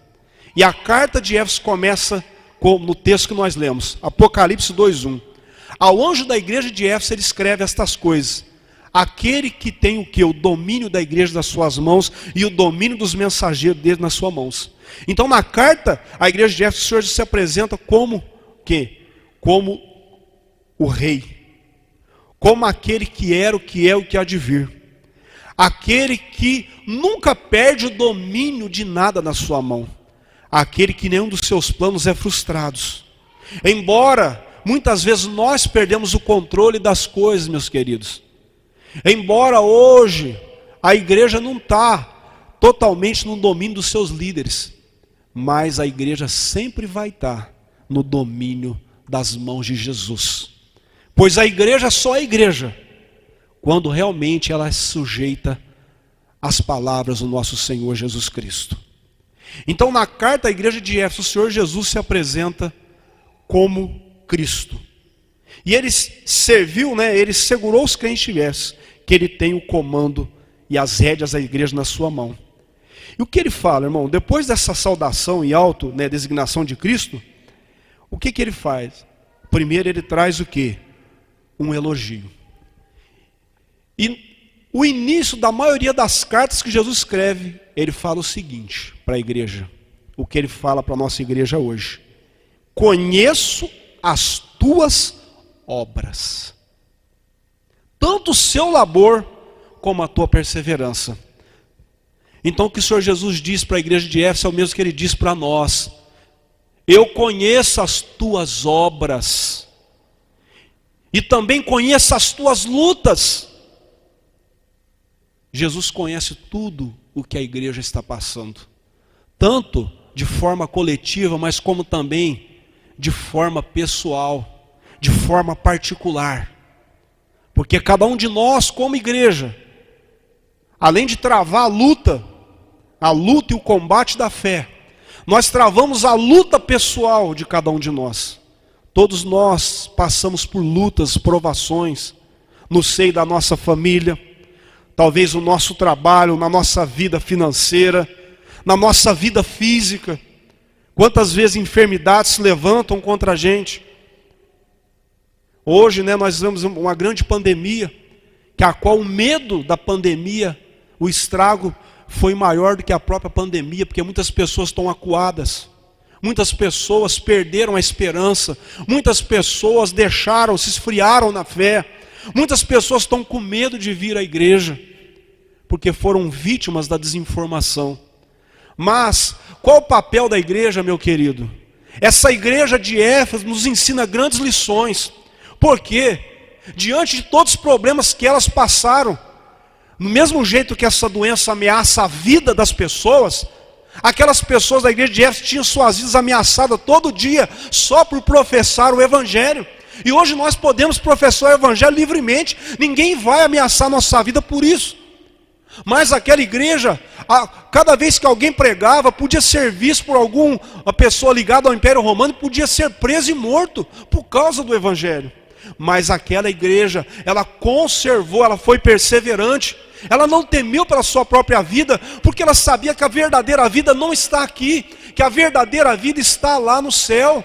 E a carta de Éfeso começa no texto que nós lemos, Apocalipse 2:1. Ao anjo da igreja de Éfeso ele escreve estas coisas: aquele que tem o quê? O domínio da igreja nas suas mãos e o domínio dos mensageiros dele nas suas mãos. Então na carta, a igreja de Éfeso, o Senhor se apresenta como quê? Como o rei, como aquele que era, o que é, o que há de vir, aquele que nunca perde o domínio de nada na sua mão, aquele que nenhum dos seus planos é frustrado. Embora muitas vezes nós perdemos o controle das coisas, meus queridos, embora hoje a igreja não está totalmente no domínio dos seus líderes, mas a igreja sempre vai estar no domínio das mãos de Jesus. Pois a igreja só é igreja quando realmente ela é sujeita às palavras do nosso Senhor Jesus Cristo. Então na carta à igreja de Éfeso, o Senhor Jesus se apresenta como Cristo. E ele serviu, ele segurou os crentes de Éfeso, que ele tem o comando e as rédeas da igreja na sua mão. E o que ele fala, irmão? Depois dessa saudação e designação de Cristo, o que ele faz? Primeiro ele traz o quê? Um elogio. E o início da maioria das cartas que Jesus escreve, ele fala o seguinte para a igreja, o que ele fala para a nossa igreja hoje: conheço as tuas obras, tanto o seu labor como a tua perseverança. Então o que o Senhor Jesus diz para a igreja de Éfeso é o mesmo que ele diz para nós: eu conheço as tuas obras e também conheço as tuas lutas. Jesus conhece tudo o que a igreja está passando, tanto de forma coletiva, mas como também de forma pessoal, de forma particular. Porque cada um de nós, como igreja, além de travar a luta e o combate da fé, nós travamos a luta pessoal de cada um de nós. Todos nós passamos por lutas, provações, no seio da nossa família, talvez no nosso trabalho, na nossa vida financeira, na nossa vida física. Quantas vezes enfermidades se levantam contra a gente. Hoje nós vemos uma grande pandemia, que a qual o medo da pandemia, o estrago foi maior do que a própria pandemia, porque muitas pessoas estão acuadas, muitas pessoas perderam a esperança, muitas pessoas se esfriaram na fé, muitas pessoas estão com medo de vir à igreja, porque foram vítimas da desinformação. Mas qual o papel da igreja, meu querido? Essa igreja de Éfeso nos ensina grandes lições, porque diante de todos os problemas que elas passaram, no mesmo jeito que essa doença ameaça a vida das pessoas, aquelas pessoas da igreja de Éfeso tinham suas vidas ameaçadas todo dia, só por professar o evangelho. E hoje nós podemos professar o evangelho livremente, ninguém vai ameaçar nossa vida por isso. Mas aquela igreja, cada vez que alguém pregava, podia ser visto por alguma pessoa ligada ao Império Romano, podia ser preso e morto por causa do evangelho. Mas aquela igreja, ela conservou, ela foi perseverante. Ela não temeu pela sua própria vida, porque ela sabia que a verdadeira vida não está aqui, que a verdadeira vida está lá no céu.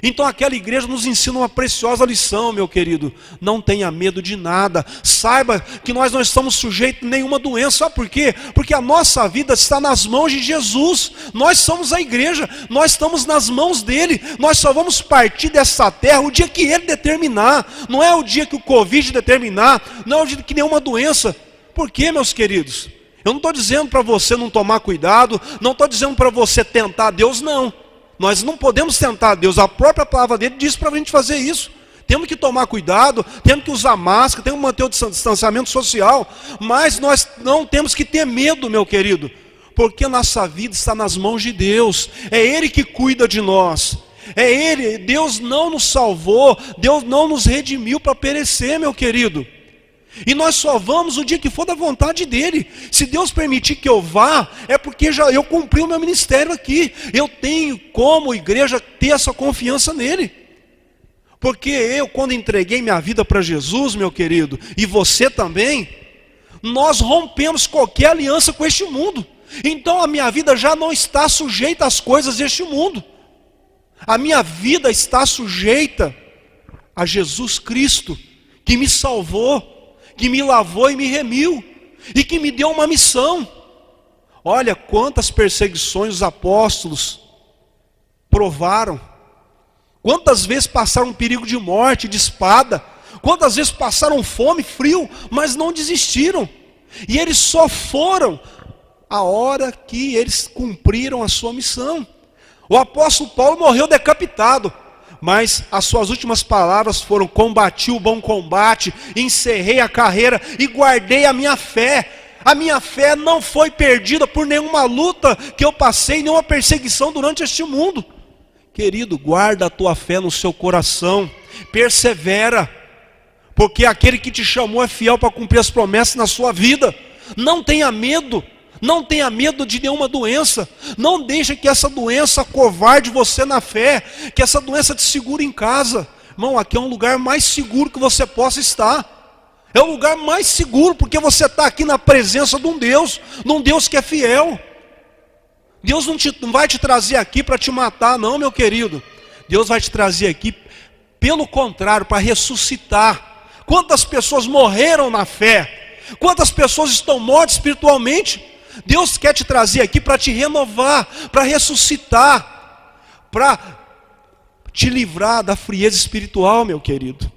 Então aquela igreja nos ensina uma preciosa lição, meu querido. Não tenha medo de nada. Saiba que nós não estamos sujeitos a nenhuma doença. Sabe por quê? Porque a nossa vida está nas mãos de Jesus. Nós somos a igreja, nós estamos nas mãos dele. Nós só vamos partir dessa terra o dia que ele determinar. Não é o dia que o Covid determinar, não é o dia que nenhuma doença. Por quê, meus queridos? Eu não estou dizendo para você não tomar cuidado, não estou dizendo para você tentar Deus, não. Nós não podemos tentar Deus, a própria palavra dele diz para a gente fazer isso. Temos que tomar cuidado, temos que usar máscara, temos que manter o distanciamento social, mas nós não temos que ter medo, meu querido, porque nossa vida está nas mãos de Deus, é Ele que cuida de nós, é Ele. Deus não nos salvou, Deus não nos redimiu para perecer, meu querido. E nós só vamos o dia que for da vontade dele. Se Deus permitir que eu vá, é porque já eu cumpri o meu ministério aqui. Eu tenho como igreja ter essa confiança nele. Porque eu, quando entreguei minha vida para Jesus, meu querido, e você também, nós rompemos qualquer aliança com este mundo. Então a minha vida já não está sujeita às coisas deste mundo. A minha vida está sujeita a Jesus Cristo, que me salvou, que me lavou e me remiu, e que me deu uma missão. Olha quantas perseguições os apóstolos provaram, quantas vezes passaram um perigo de morte, de espada, quantas vezes passaram fome, frio, mas não desistiram, e eles só foram a hora que eles cumpriram a sua missão. O apóstolo Paulo morreu decapitado, mas as suas últimas palavras foram: combati o bom combate, encerrei a carreira e guardei a minha fé. A minha fé não foi perdida por nenhuma luta que eu passei, nenhuma perseguição durante este mundo. Querido, guarda a tua fé no seu coração, persevera, porque aquele que te chamou é fiel para cumprir as promessas na sua vida. Não tenha medo. Não tenha medo de nenhuma doença. Não deixe que essa doença covarde você na fé, que essa doença te segure em casa. Irmão, aqui é um lugar mais seguro que você possa estar. É o lugar mais seguro, porque você está aqui na presença de um Deus que é fiel. Deus não vai te trazer aqui para te matar, não, meu querido. Deus vai te trazer aqui, pelo contrário, para ressuscitar. Quantas pessoas morreram na fé? Quantas pessoas estão mortas espiritualmente? Deus quer te trazer aqui para te renovar, para ressuscitar, para te livrar da frieza espiritual, meu querido.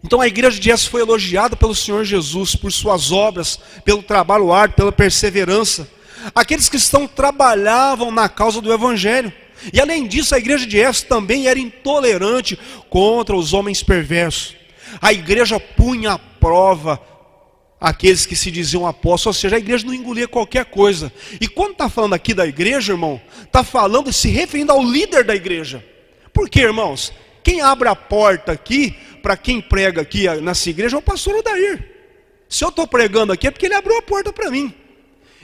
Então a igreja de Éfeso foi elogiada pelo Senhor Jesus por suas obras, pelo trabalho árduo, pela perseverança. Aqueles cristãos trabalhavam na causa do evangelho. E além disso, a igreja de Éfeso também era intolerante contra os homens perversos. A igreja punha à prova aqueles que se diziam apóstolos, ou seja, a igreja não engolia qualquer coisa. E quando está falando aqui da igreja, irmão, está falando, se referindo ao líder da igreja. Por quê, irmãos? Quem abre a porta aqui, para quem prega aqui nessa igreja, é o pastor Odair. Se eu estou pregando aqui, é porque ele abriu a porta para mim.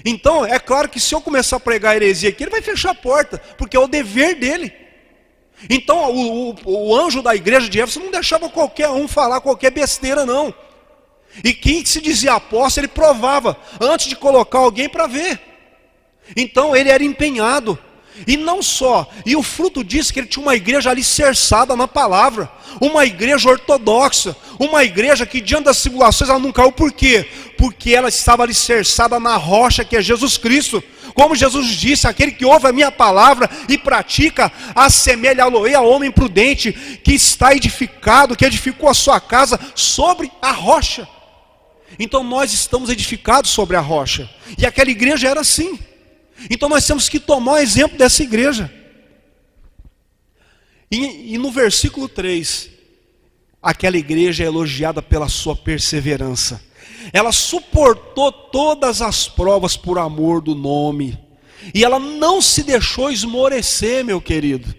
Então, é claro que se eu começar a pregar heresia aqui, ele vai fechar a porta, porque é o dever dele. Então, o anjo da igreja de Éfeso não deixava qualquer um falar qualquer besteira, não. E quem se dizia apóstolo, ele provava, antes de colocar alguém para ver. Então, ele era empenhado. E não só, e o fruto disso que ele tinha uma igreja alicerçada na palavra, uma igreja ortodoxa, uma igreja que diante das tribulações ela não caiu. Por quê? Porque ela estava alicerçada na rocha que é Jesus Cristo. Como Jesus disse, aquele que ouve a minha palavra e pratica, assemelha-lo-ei ao homem prudente, que está edificado, que edificou a sua casa sobre a rocha. Então nós estamos edificados sobre a rocha, e aquela igreja era assim. Então nós temos que tomar o exemplo dessa igreja. E no versículo 3, aquela igreja é elogiada pela sua perseverança. Ela suportou todas as provas por amor do nome. E ela não se deixou esmorecer, meu querido.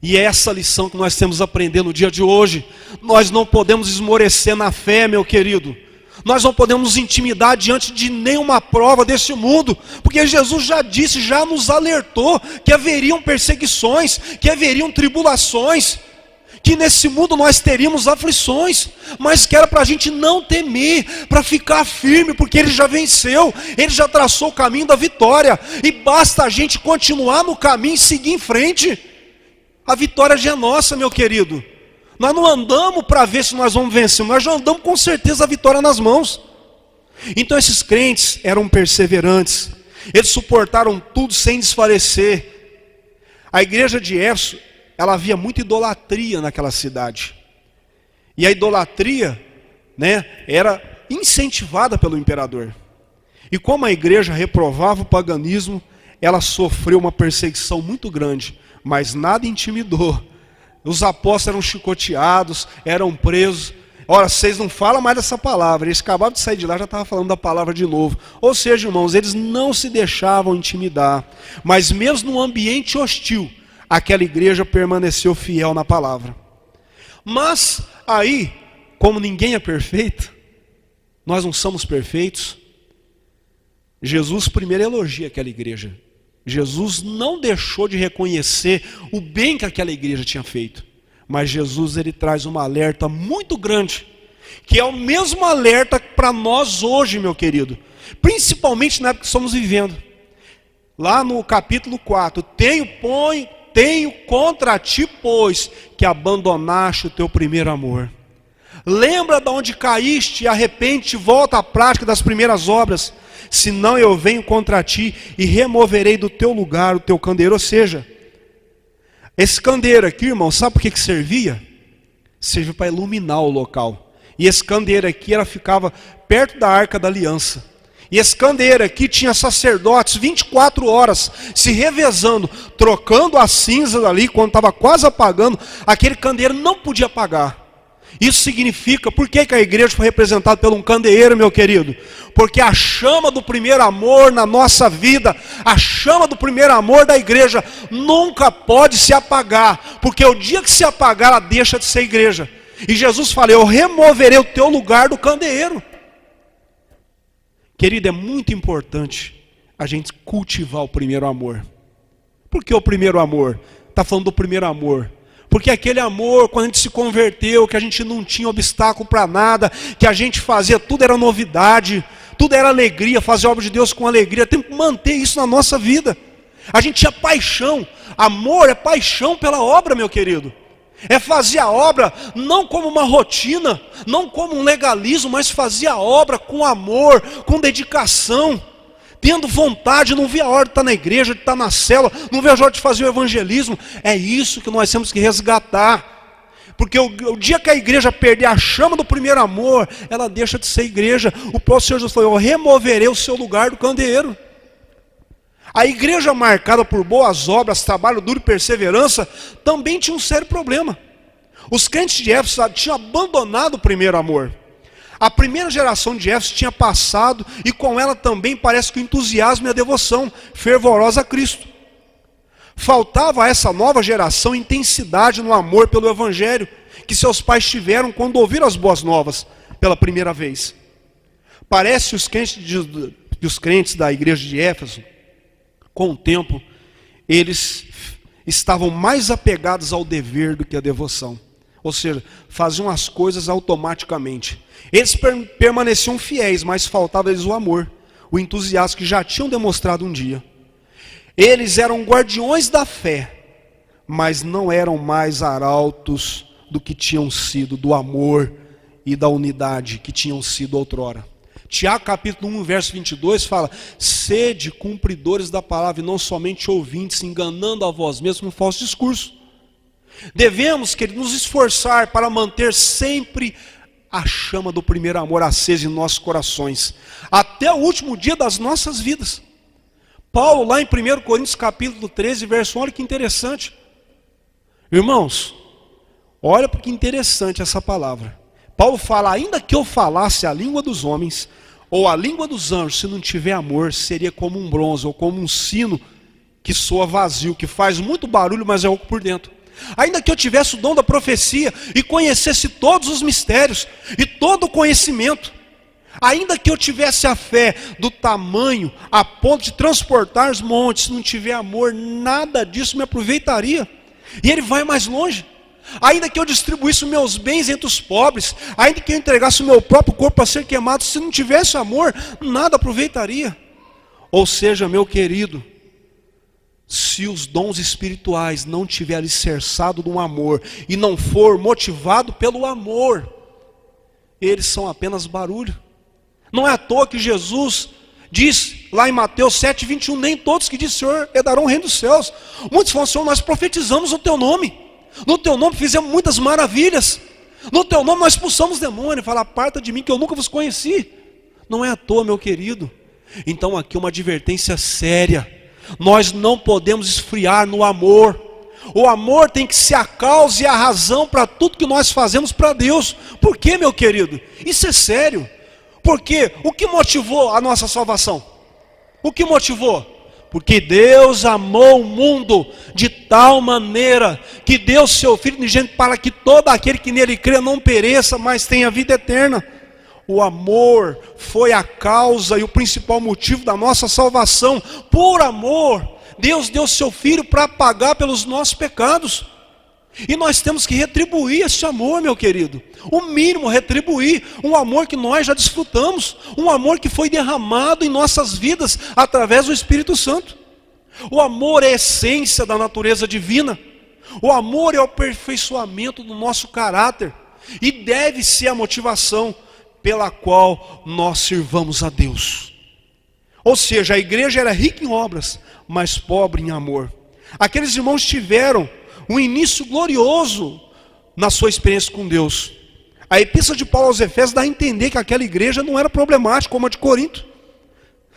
E é essa lição que nós temos a aprender no dia de hoje. Nós não podemos esmorecer na fé, meu querido. Nós não podemos nos intimidar diante de nenhuma prova desse mundo, porque Jesus já disse, já nos alertou que haveriam perseguições, que haveriam tribulações, que nesse mundo nós teríamos aflições, mas que era para a gente não temer, para ficar firme, porque Ele já venceu, Ele já traçou o caminho da vitória, e basta a gente continuar no caminho e seguir em frente. A vitória já é nossa, meu querido. Nós não andamos para ver se nós vamos vencer, nós já andamos com certeza a vitória nas mãos. Então esses crentes eram perseverantes, eles suportaram tudo sem desfalecer. A igreja de Éfeso, ela havia muita idolatria naquela cidade. E a idolatria, era incentivada pelo imperador. E como a igreja reprovava o paganismo, ela sofreu uma perseguição muito grande, mas nada intimidou. Os apóstolos eram chicoteados, eram presos. Ora, vocês não falam mais dessa palavra. Eles acabaram de sair de lá, já estavam falando da palavra de novo. Ou seja, irmãos, eles não se deixavam intimidar. Mas mesmo num ambiente hostil, aquela igreja permaneceu fiel na palavra. Mas aí, como ninguém é perfeito, nós não somos perfeitos, Jesus primeiro elogia aquela igreja. Jesus não deixou de reconhecer o bem que aquela igreja tinha feito. Mas Jesus, ele traz um alerta muito grande, que é o mesmo alerta para nós hoje, meu querido. Principalmente na época que estamos vivendo. Lá no capítulo 4, tenho contra ti, pois, que abandonaste o teu primeiro amor. Lembra de onde caíste e arrepende-te, volta à prática das primeiras obras. Senão eu venho contra ti e removerei do teu lugar o teu candeeiro. Ou seja, esse candeeiro aqui, irmão, sabe por que servia? Servia para iluminar o local. E esse candeeiro aqui, ela ficava perto da Arca da Aliança. E esse candeeiro aqui tinha sacerdotes 24 horas se revezando, trocando as cinzas ali, quando estava quase apagando, aquele candeeiro não podia apagar. Isso significa, por que a igreja foi representada por um candeeiro, meu querido? Porque a chama do primeiro amor na nossa vida, a chama do primeiro amor da igreja, nunca pode se apagar, porque o dia que se apagar, ela deixa de ser igreja. E Jesus fala, eu removerei o teu lugar do candeeiro. Querido, é muito importante a gente cultivar o primeiro amor. Por que o primeiro amor? Está falando do primeiro amor. Porque aquele amor, quando a gente se converteu, que a gente não tinha obstáculo para nada, que a gente fazia, tudo era novidade, tudo era alegria, fazer a obra de Deus com alegria. Tem que manter isso na nossa vida. A gente tinha paixão. Amor é paixão pela obra, meu querido. É fazer a obra não como uma rotina, não como um legalismo, mas fazer a obra com amor, com dedicação, tendo vontade. Não vê a hora de estar na igreja, de estar na célula, não vê a hora de fazer o evangelismo. É isso que nós temos que resgatar. Porque o dia que a igreja perder a chama do primeiro amor, ela deixa de ser igreja. O próprio Senhor Jesus falou, eu removerei o seu lugar do candeeiro. A igreja marcada por boas obras, trabalho duro e perseverança, também tinha um sério problema. Os crentes de Éfeso tinham abandonado o primeiro amor. A primeira geração de Éfeso tinha passado, e com ela também parece que o entusiasmo e a devoção fervorosa a Cristo. Faltava a essa nova geração intensidade no amor pelo Evangelho, que seus pais tiveram quando ouviram as boas novas pela primeira vez. Parece que os crentes da igreja de Éfeso, com o tempo, eles estavam mais apegados ao dever do que à devoção. Ou seja, faziam as coisas automaticamente. Eles permaneciam fiéis, mas faltava-lhes o amor, o entusiasmo que já tinham demonstrado um dia. Eles eram guardiões da fé, mas não eram mais arautos do que tinham sido, do amor e da unidade que tinham sido outrora. Tiago capítulo 1, verso 22 fala, sede cumpridores da palavra e não somente ouvintes, enganando a vós mesmos com falso discurso. Devemos, queridos, nos esforçar para manter sempre a chama do primeiro amor acesa em nossos corações, até o último dia das nossas vidas. Paulo, lá em 1 Coríntios capítulo 13, verso 1, olha que interessante. Irmãos, olha que interessante essa palavra. Paulo fala, ainda que eu falasse a língua dos homens, ou a língua dos anjos, se não tiver amor, seria como um bronze, ou como um sino que soa vazio, que faz muito barulho, mas é oco por dentro. Ainda que eu tivesse o dom da profecia, e conhecesse todos os mistérios, e todo o conhecimento, ainda que eu tivesse a fé do tamanho, a ponto de transportar os montes, se não tiver amor, nada disso me aproveitaria. E ele vai mais longe. ainda que eu distribuísse meus bens entre os pobres, ainda que eu entregasse o meu próprio corpo para ser queimado, se não tivesse amor, nada aproveitaria. Ou seja, meu querido, se os dons espirituais não tiver alicerçado no amor e não for motivado pelo amor, eles são apenas barulho. Não é à toa que Jesus diz lá em Mateus 7:21, nem todos que dizem Senhor herdarão o reino dos céus. Muitos falam, Senhor, nós profetizamos no teu nome, no teu nome fizemos muitas maravilhas, no teu nome nós expulsamos demônio. Fala, aparta de mim que eu nunca vos conheci. Não é à toa, meu querido. Então aqui uma advertência séria. Nós não podemos esfriar no amor. O amor tem que ser a causa e a razão para tudo que nós fazemos para Deus. Por quê, meu querido? Isso é sério. Porque o que motivou a nossa salvação? O que motivou? Porque Deus amou o mundo de tal maneira que deu seu Filho unigênito para que todo aquele que nele crê não pereça, mas tenha vida eterna. O amor foi a causa e o principal motivo da nossa salvação. Por amor, Deus deu seu Filho para pagar pelos nossos pecados. E nós temos que retribuir esse amor, meu querido. O mínimo, retribuir um amor que nós já desfrutamos. Um amor que foi derramado em nossas vidas através do Espírito Santo. O amor é a essência da natureza divina. O amor é o aperfeiçoamento do nosso caráter. E deve ser a motivação pela qual nós sirvamos a Deus. Ou seja, a igreja era rica em obras, mas pobre em amor. Aqueles irmãos tiveram um início glorioso na sua experiência com Deus. A epístola de Paulo aos Efésios dá a entender que aquela igreja não era problemática como a de Corinto.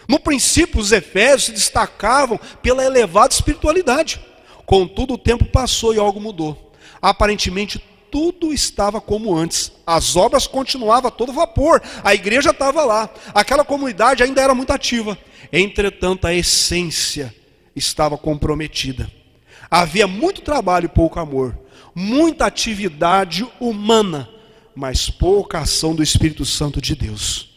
No princípio, os Efésios se destacavam pela elevada espiritualidade. Contudo, o tempo passou e algo mudou. Aparentemente, tudo estava como antes. As obras continuavam a todo vapor. A igreja estava lá. Aquela comunidade ainda era muito ativa. Entretanto, a essência estava comprometida. Havia muito trabalho e pouco amor. Muita atividade humana, mas pouca ação do Espírito Santo de Deus.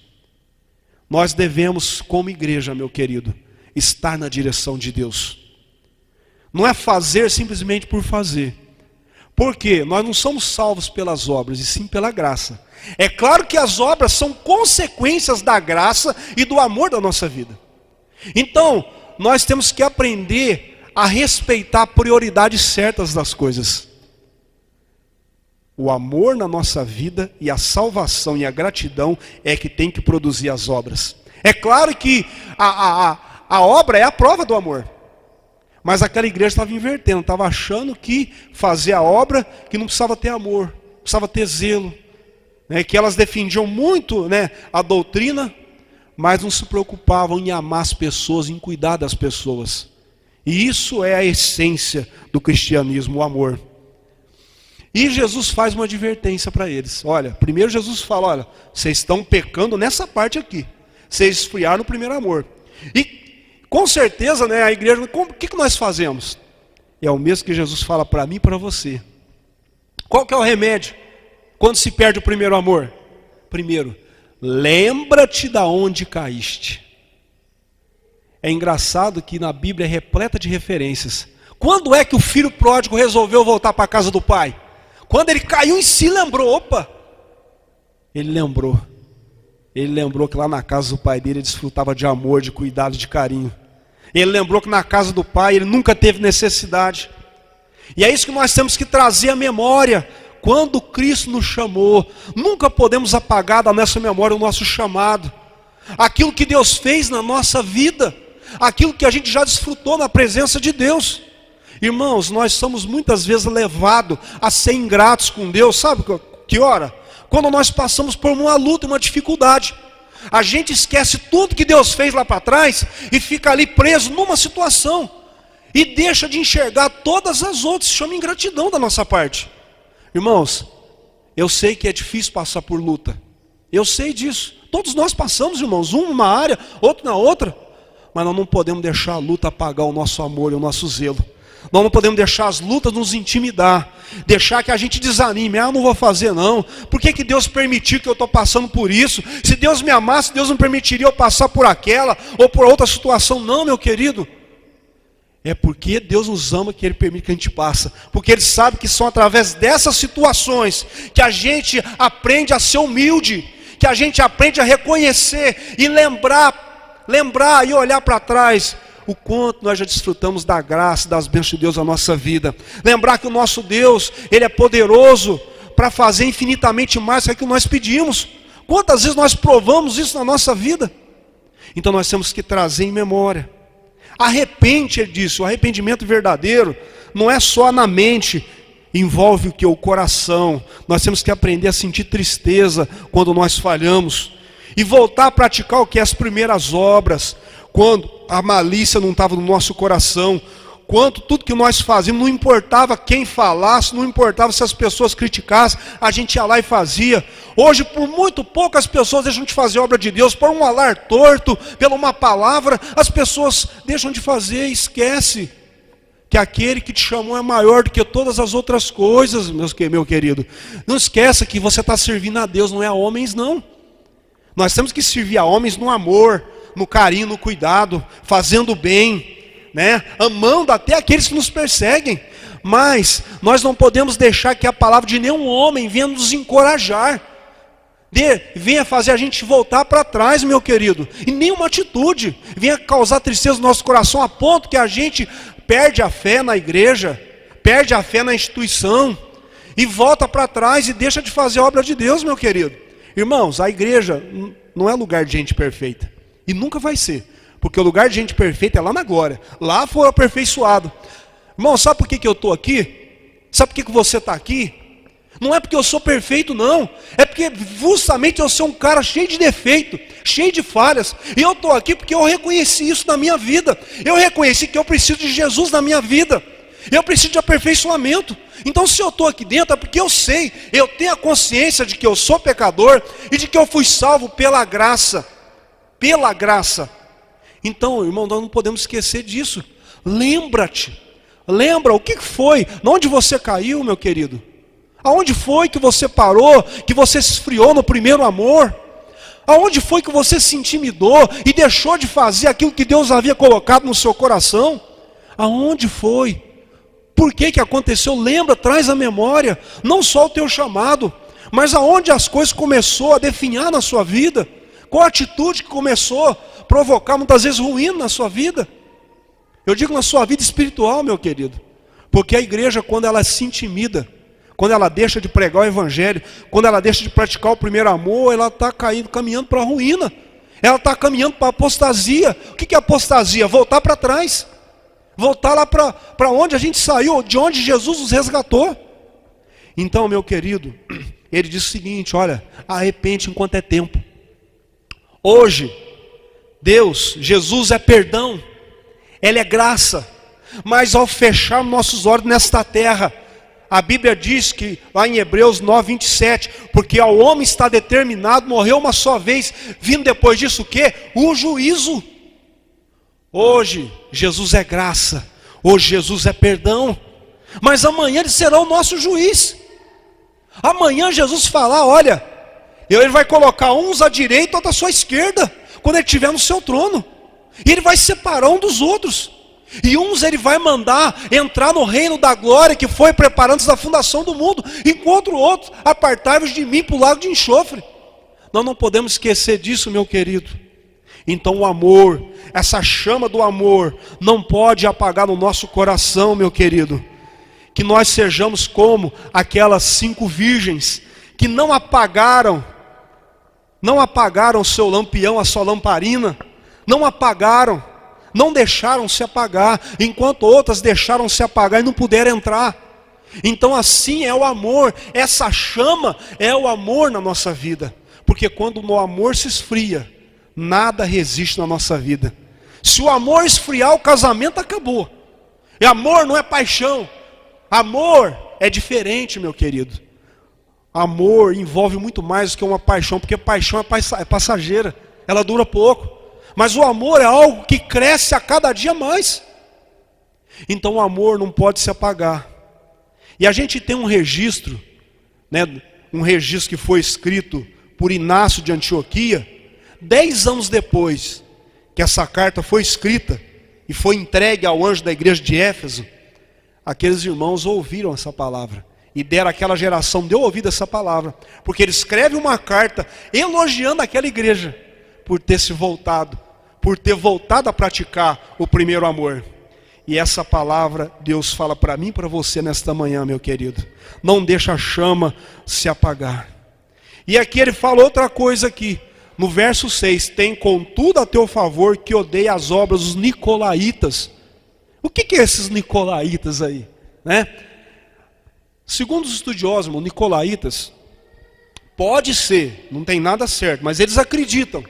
Nós devemos, como igreja, meu querido, estar na direção de Deus. Não é fazer simplesmente por fazer. Porque nós não somos salvos pelas obras, e sim pela graça. É claro que as obras são consequências da graça e do amor da nossa vida. Então, nós temos que aprender a respeitar prioridades certas das coisas. O amor na nossa vida e a salvação e a gratidão é que tem que produzir as obras. É claro que a obra é a prova do amor. Mas aquela igreja estava invertendo, estava achando que fazer a obra, que não precisava ter amor, precisava ter zelo. Né, que elas defendiam muito, né, a doutrina, mas não se preocupavam em amar as pessoas, em cuidar das pessoas. E isso é a essência do cristianismo, o amor. E Jesus faz uma advertência para eles. Olha, primeiro Jesus fala, olha, vocês estão pecando nessa parte aqui. Vocês esfriaram no primeiro amor. E com certeza, né, a igreja, o que nós fazemos? É o mesmo que Jesus fala para mim e para você. Qual que é o remédio quando se perde o primeiro amor? Primeiro, lembra-te da onde caíste. É engraçado que na Bíblia é repleta de referências. Quando é que o filho pródigo resolveu voltar para a casa do pai? Quando ele caiu em si, lembrou, opa! Ele lembrou que lá na casa do pai dele ele desfrutava de amor, de cuidado, de carinho. Ele lembrou que na casa do pai ele nunca teve necessidade. E é isso que nós temos que trazer à memória. Quando Cristo nos chamou, nunca podemos apagar da nossa memória o nosso chamado. Aquilo que Deus fez na nossa vida. Aquilo que a gente já desfrutou na presença de Deus. Irmãos, nós somos muitas vezes levados a ser ingratos com Deus. Sabe que hora? Quando nós passamos por uma luta, uma dificuldade. A gente esquece tudo que Deus fez lá para trás e fica ali preso numa situação. E deixa de enxergar todas as outras. Chama ingratidão da nossa parte. Irmãos, eu sei que é difícil passar por luta. Eu sei disso. Todos nós passamos, irmãos, um numa área, outro na outra. Mas nós não podemos deixar a luta apagar o nosso amor e o nosso zelo. Nós não podemos deixar as lutas nos intimidar. Deixar que a gente desanime. Eu não vou fazer não. Por que Deus permitiu que eu estou passando por isso? Se Deus me amasse, Deus não permitiria eu passar por aquela ou por outra situação. Não, meu querido. É porque Deus nos ama que Ele permite que a gente passe. Porque Ele sabe que são através dessas situações que a gente aprende a ser humilde, que a gente aprende a reconhecer e lembrar e olhar para trás o quanto nós já desfrutamos da graça, das bênçãos de Deus na nossa vida. Lembrar que o nosso Deus, Ele é poderoso para fazer infinitamente mais do que nós pedimos. Quantas vezes nós provamos isso na nossa vida? Então nós temos que trazer em memória. Arrepende, ele disse, o arrependimento verdadeiro não é só na mente, envolve o que? O coração. Nós temos que aprender a sentir tristeza quando nós falhamos e voltar a praticar o que? As primeiras obras, quando a malícia não estava no nosso coração, quando tudo que nós fazíamos, não importava quem falasse, não importava se as pessoas criticassem, a gente ia lá e fazia. Hoje, por muito pouco, as pessoas deixam de fazer a obra de Deus, por um alar torto, pela uma palavra, as pessoas deixam de fazer e esquece que aquele que te chamou é maior do que todas as outras coisas, meu querido. Não esqueça que você está servindo a Deus, não é a homens, não. Nós temos que servir a homens no amor, no carinho, no cuidado, fazendo bem, né? Amando até aqueles que nos perseguem. Mas nós não podemos deixar que a palavra de nenhum homem venha nos encorajar, venha fazer a gente voltar para trás, meu querido. E nenhuma atitude venha causar tristeza no nosso coração a ponto que a gente perde a fé na igreja, perde a fé na instituição e volta para trás e deixa de fazer a obra de Deus, meu querido. Irmãos, a igreja não é lugar de gente perfeita e nunca vai ser, porque o lugar de gente perfeita é lá na glória, lá for aperfeiçoado. Irmão, sabe por que eu estou aqui? Sabe por que você está aqui? Não é porque eu sou perfeito, não. É porque justamente eu sou um cara cheio de defeito, cheio de falhas. E eu estou aqui porque eu reconheci isso na minha vida. Eu reconheci que eu preciso de Jesus na minha vida. Eu preciso de aperfeiçoamento. Então se eu estou aqui dentro é porque eu sei, eu tenho a consciência de que eu sou pecador e de que eu fui salvo pela graça. Pela graça. Então, irmão, nós não podemos esquecer disso. Lembra-te. Lembra o que foi? Onde você caiu, meu querido? Aonde foi que você parou, que você se esfriou no primeiro amor? Aonde foi que você se intimidou e deixou de fazer aquilo que Deus havia colocado no seu coração? Aonde foi? Por que aconteceu? Lembra, traz a memória, não só o teu chamado, mas aonde as coisas começou a definhar na sua vida? Qual a atitude que começou a provocar muitas vezes ruína na sua vida? Eu digo na sua vida espiritual, meu querido, porque a igreja, quando ela se intimida, quando ela deixa de pregar o evangelho, quando ela deixa de praticar o primeiro amor, ela está caminhando para a ruína, ela está caminhando para a apostasia. O que é apostasia? Voltar para trás, voltar lá para onde a gente saiu, de onde Jesus nos resgatou. Então, meu querido, ele diz o seguinte: olha, arrepende enquanto é tempo. Hoje, Deus, Jesus é perdão, Ele é graça, mas ao fechar nossos olhos nesta terra, a Bíblia diz que, lá em Hebreus 9, 27, porque ao homem está determinado morrer uma só vez, vindo depois disso o quê? O juízo. Hoje, Jesus é graça, hoje Jesus é perdão, mas amanhã Ele será o nosso juiz. Amanhã Jesus falar, olha, Ele vai colocar uns à direita, outros à sua esquerda, quando Ele estiver no seu trono, e Ele vai separar um dos outros. E uns Ele vai mandar entrar no reino da glória que foi preparado antes da fundação do mundo, enquanto outros, apartai-vos de mim para o lago de enxofre. Nós não podemos esquecer disso, meu querido. Então o amor, essa chama do amor, não pode apagar no nosso coração, meu querido. Que nós sejamos como aquelas 5 virgens que não apagaram o seu lampião, a sua lamparina, não apagaram, não deixaram se apagar, enquanto outras deixaram se apagar e não puderam entrar. Então assim é o amor, essa chama é o amor na nossa vida, porque quando o amor se esfria, nada resiste na nossa vida. Se o amor esfriar, o casamento acabou. E amor não é paixão, amor é diferente, meu querido. Amor envolve muito mais do que uma paixão, porque paixão é passageira, ela dura pouco. Mas o amor é algo que cresce a cada dia mais. Então o amor não pode se apagar. E a gente tem um registro, né, um registro que foi escrito por Inácio de Antioquia, 10 anos depois que essa carta foi escrita, e foi entregue ao anjo da igreja de Éfeso, aqueles irmãos ouviram essa palavra. E deram aquela geração, deu ouvido a essa palavra. Porque ele escreve uma carta elogiando aquela igreja por ter se voltado, por ter voltado a praticar o primeiro amor. E essa palavra Deus fala para mim e para você nesta manhã, meu querido. Não deixa a chama se apagar. E aqui ele fala outra coisa aqui. No verso 6, tem contudo a teu favor que odeia as obras dos nicolaítas. O que é esses nicolaítas aí? Né? Segundo os estudiosos, irmão, nicolaítas, pode ser, não tem nada certo, mas eles acreditam.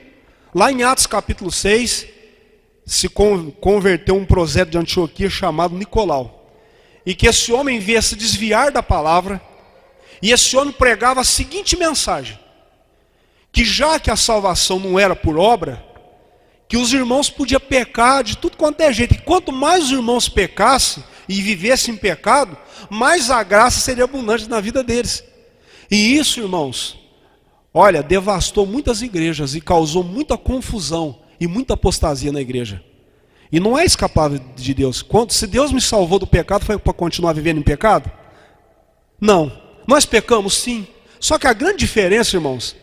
Lá em Atos capítulo 6, se converteu um prosélito de Antioquia chamado Nicolau. E que esse homem veio se desviar da palavra, e esse homem pregava a seguinte mensagem: que já que a salvação não era por obra, que os irmãos podiam pecar de tudo quanto é jeito. E quanto mais os irmãos pecassem e vivessem em pecado, mais a graça seria abundante na vida deles. E isso, irmãos, olha, devastou muitas igrejas e causou muita confusão e muita apostasia na igreja. E não é escapável de Deus. Se Deus me salvou do pecado, foi para continuar vivendo em pecado? Não. Nós pecamos sim. Só que a grande diferença, irmãos,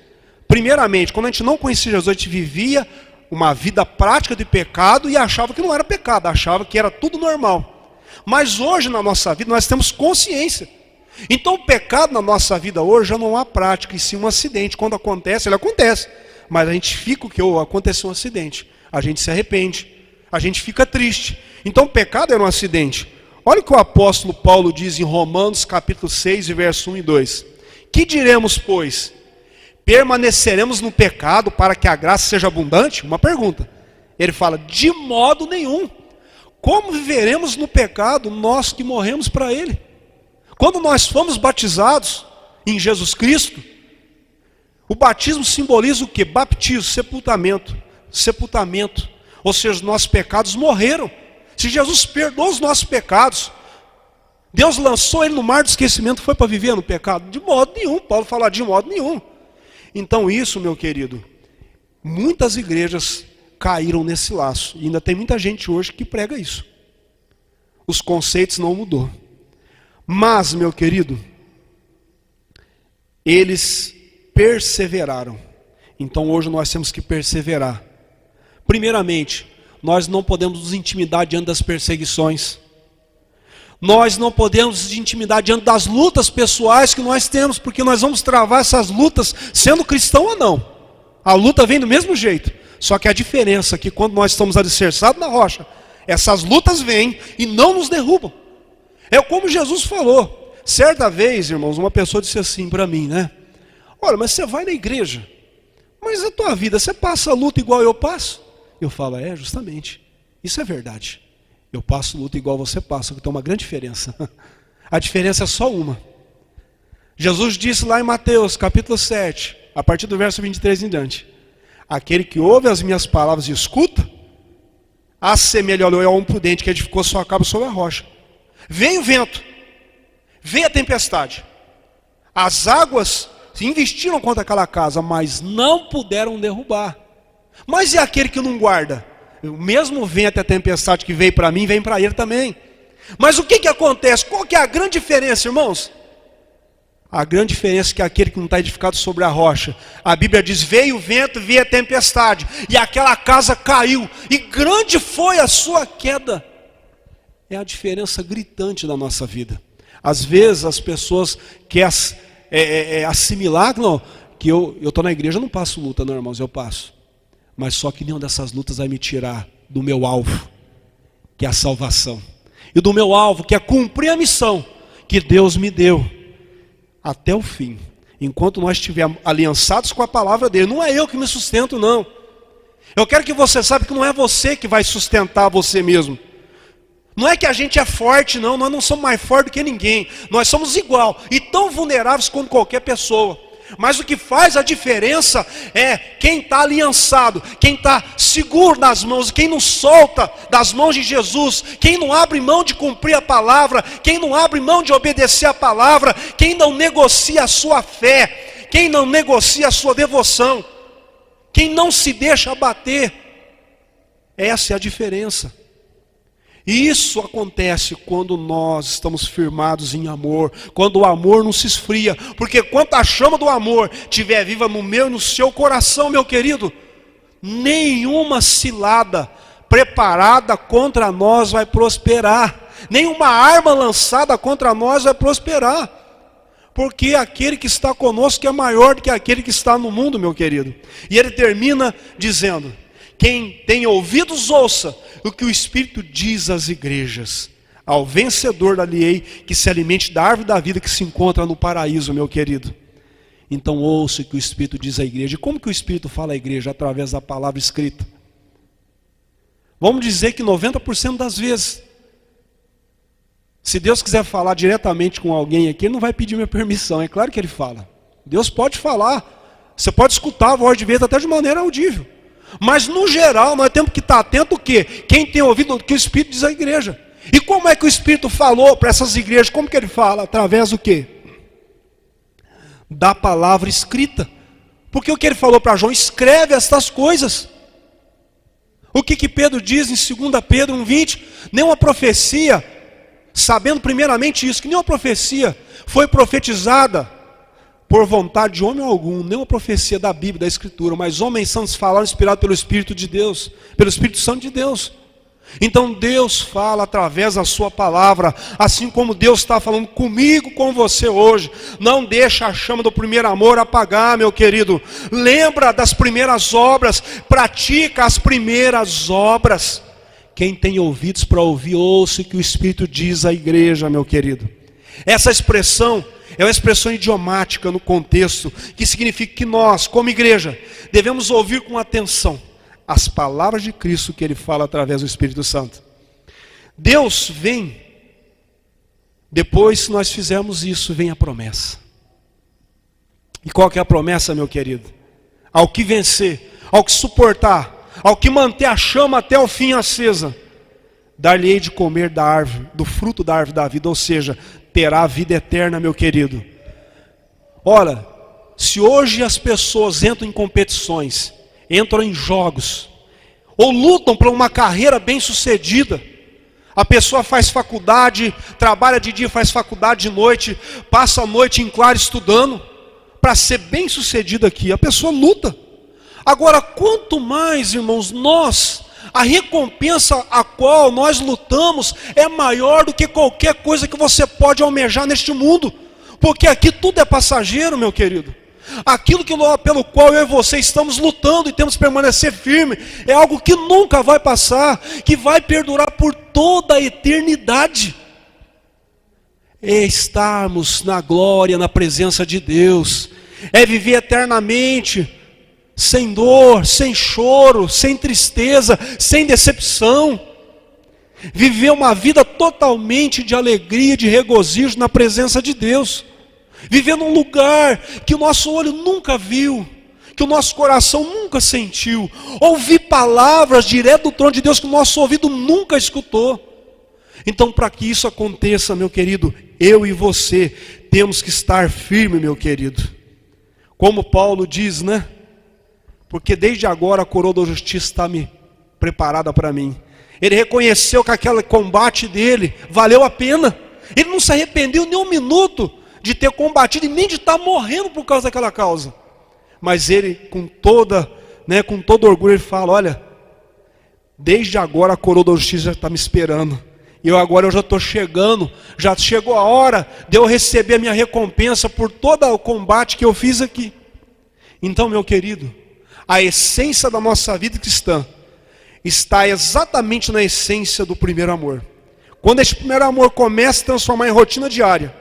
primeiramente, quando a gente não conhecia Jesus, a gente vivia uma vida prática de pecado e achava que não era pecado, achava que era tudo normal. Mas hoje na nossa vida nós temos consciência. Então o pecado na nossa vida hoje já não há prática, e sim um acidente. Quando acontece, ele acontece. Mas a gente fica o que? Aconteceu um acidente. A gente se arrepende. A gente fica triste. Então o pecado era um acidente. Olha o que o apóstolo Paulo diz em Romanos capítulo 6, verso 1 e 2. Que diremos, pois? Permaneceremos no pecado para que a graça seja abundante? Uma pergunta. Ele fala, de modo nenhum. Como viveremos no pecado, nós que morremos para ele? Quando nós fomos batizados em Jesus Cristo, o batismo simboliza o quê? Batismo, sepultamento. Sepultamento. Ou seja, os nossos pecados morreram. Se Jesus perdoou os nossos pecados, Deus lançou ele no mar do esquecimento, foi para viver no pecado? De modo nenhum. Paulo fala de modo nenhum. Então isso, meu querido, muitas igrejas caíram nesse laço. E ainda tem muita gente hoje que prega isso. Os conceitos não mudou. Mas, meu querido, eles perseveraram. Então hoje nós temos que perseverar. Primeiramente, nós não podemos nos intimidar diante das perseguições. Nós não podemos nos intimidar diante das lutas pessoais que nós temos, porque nós vamos travar essas lutas sendo cristão ou não. A luta vem do mesmo jeito. Só que a diferença é que quando nós estamos alicerçados na rocha, essas lutas vêm e não nos derrubam. É como Jesus falou. Certa vez, irmãos, uma pessoa disse assim para mim, né? Olha, mas você vai na igreja, mas a tua vida, você passa a luta igual eu passo? Eu falo, justamente, isso é verdade. Eu passo luta igual você passa, que tem uma grande diferença. A diferença é só uma. Jesus disse lá em Mateus, capítulo 7, a partir do verso 23 em diante: aquele que ouve as minhas palavras e escuta, assemelha-o a um prudente que edificou sua casa sobre a rocha. Veio o vento, veio a tempestade, as águas se investiram contra aquela casa, mas não puderam derrubar. Mas e aquele que não guarda? O mesmo vento e a tempestade que veio para mim, vem para ele também. Mas o que acontece? Qual que é a grande diferença, irmãos? A grande diferença é que aquele que não está edificado sobre a rocha, a Bíblia diz, veio o vento, veio a tempestade, e aquela casa caiu, e grande foi a sua queda. É a diferença gritante da nossa vida. Às vezes as pessoas querem assimilar, não, que eu estou na igreja, eu não passo luta, não, irmãos, eu passo. Mas só que nenhuma dessas lutas vai me tirar do meu alvo, que é a salvação. E do meu alvo, que é cumprir a missão que Deus me deu até o fim. Enquanto nós estivermos aliançados com a palavra dele. Não é eu que me sustento, não. Eu quero que você saiba que não é você que vai sustentar você mesmo. Não é que a gente é forte, não. Nós não somos mais fortes do que ninguém. Nós somos igual e tão vulneráveis como qualquer pessoa. Mas o que faz a diferença é quem está aliançado, quem está seguro nas mãos, quem não solta das mãos de Jesus, quem não abre mão de cumprir a palavra, quem não abre mão de obedecer a palavra, quem não negocia a sua fé, quem não negocia a sua devoção, quem não se deixa abater. Essa é a diferença. E isso acontece quando nós estamos firmados em amor, quando o amor não se esfria, porque quando a chama do amor estiver viva no meu e no seu coração, meu querido, nenhuma cilada preparada contra nós vai prosperar, nenhuma arma lançada contra nós vai prosperar, porque aquele que está conosco é maior do que aquele que está no mundo, meu querido. E ele termina dizendo: quem tem ouvidos ouça o que o Espírito diz às igrejas. Ao vencedor darei que se alimente da árvore da vida que se encontra no paraíso, meu querido. Então ouça o que o Espírito diz à igreja. E como que o Espírito fala à igreja? Através da palavra escrita. Vamos dizer que 90% das vezes, se Deus quiser falar diretamente com alguém aqui, Ele não vai pedir minha permissão. É claro que Ele fala. Deus pode falar. Você pode escutar a voz de Deus até de maneira audível. Mas no geral, nós temos que estar atento o quê? Quem tem ouvido o que o Espírito diz à igreja. E como é que o Espírito falou para essas igrejas? Como que ele fala? Através do quê? Da palavra escrita. Porque o que ele falou para João? Escreve estas coisas. O que Pedro diz em 2 Pedro 1,20? Nenhuma profecia, sabendo primeiramente isso, que nenhuma profecia foi profetizada por vontade de homem algum, nem uma profecia da Bíblia, da Escritura, mas homens santos falaram inspirados pelo Espírito de Deus, pelo Espírito Santo de Deus. Então Deus fala através da sua palavra, assim como Deus está falando comigo, com você hoje. Não deixa a chama do primeiro amor apagar, meu querido. Lembra das primeiras obras, pratica as primeiras obras. Quem tem ouvidos para ouvir, ouça o que o Espírito diz à igreja, meu querido. Essa expressão é uma expressão idiomática no contexto, que significa que nós, como igreja, devemos ouvir com atenção as palavras de Cristo que Ele fala através do Espírito Santo. Deus vem, depois que nós fizermos isso, vem a promessa. E qual que é a promessa, meu querido? Ao que vencer, ao que suportar, ao que manter a chama até o fim acesa, dar-lhe-ei de comer da árvore, do fruto da árvore da vida, ou seja, terá a vida eterna, meu querido. Ora, se hoje as pessoas entram em competições, entram em jogos, ou lutam por uma carreira bem sucedida, a pessoa faz faculdade, trabalha de dia, faz faculdade de noite, passa a noite em claro estudando, para ser bem sucedido aqui, a pessoa luta. Agora, quanto mais, irmãos, a recompensa a qual nós lutamos é maior do que qualquer coisa que você pode almejar neste mundo. Porque aqui tudo é passageiro, meu querido. Aquilo pelo qual eu e você estamos lutando e temos que permanecer firme, é algo que nunca vai passar, que vai perdurar por toda a eternidade. É estarmos na glória, na presença de Deus. É viver eternamente, sem dor, sem choro, sem tristeza, sem decepção. Viver uma vida totalmente de alegria, de regozijo na presença de Deus. Viver num lugar que o nosso olho nunca viu, que o nosso coração nunca sentiu. Ouvir palavras direto do trono de Deus que o nosso ouvido nunca escutou. Então, para que isso aconteça, meu querido, eu e você temos que estar firme, meu querido. Como Paulo diz, né? Porque desde agora a coroa da justiça está preparada para mim. Ele reconheceu que aquele combate dele valeu a pena. Ele não se arrependeu nem um minuto de ter combatido e nem de estar morrendo por causa daquela causa. Mas ele, com todo orgulho, ele fala: olha, desde agora a coroa da justiça já está me esperando. E agora eu já estou chegando, já chegou a hora de eu receber a minha recompensa por todo o combate que eu fiz aqui. Então, meu querido, a essência da nossa vida cristã está exatamente na essência do primeiro amor. Quando esse primeiro amor começa a se transformar em rotina diária,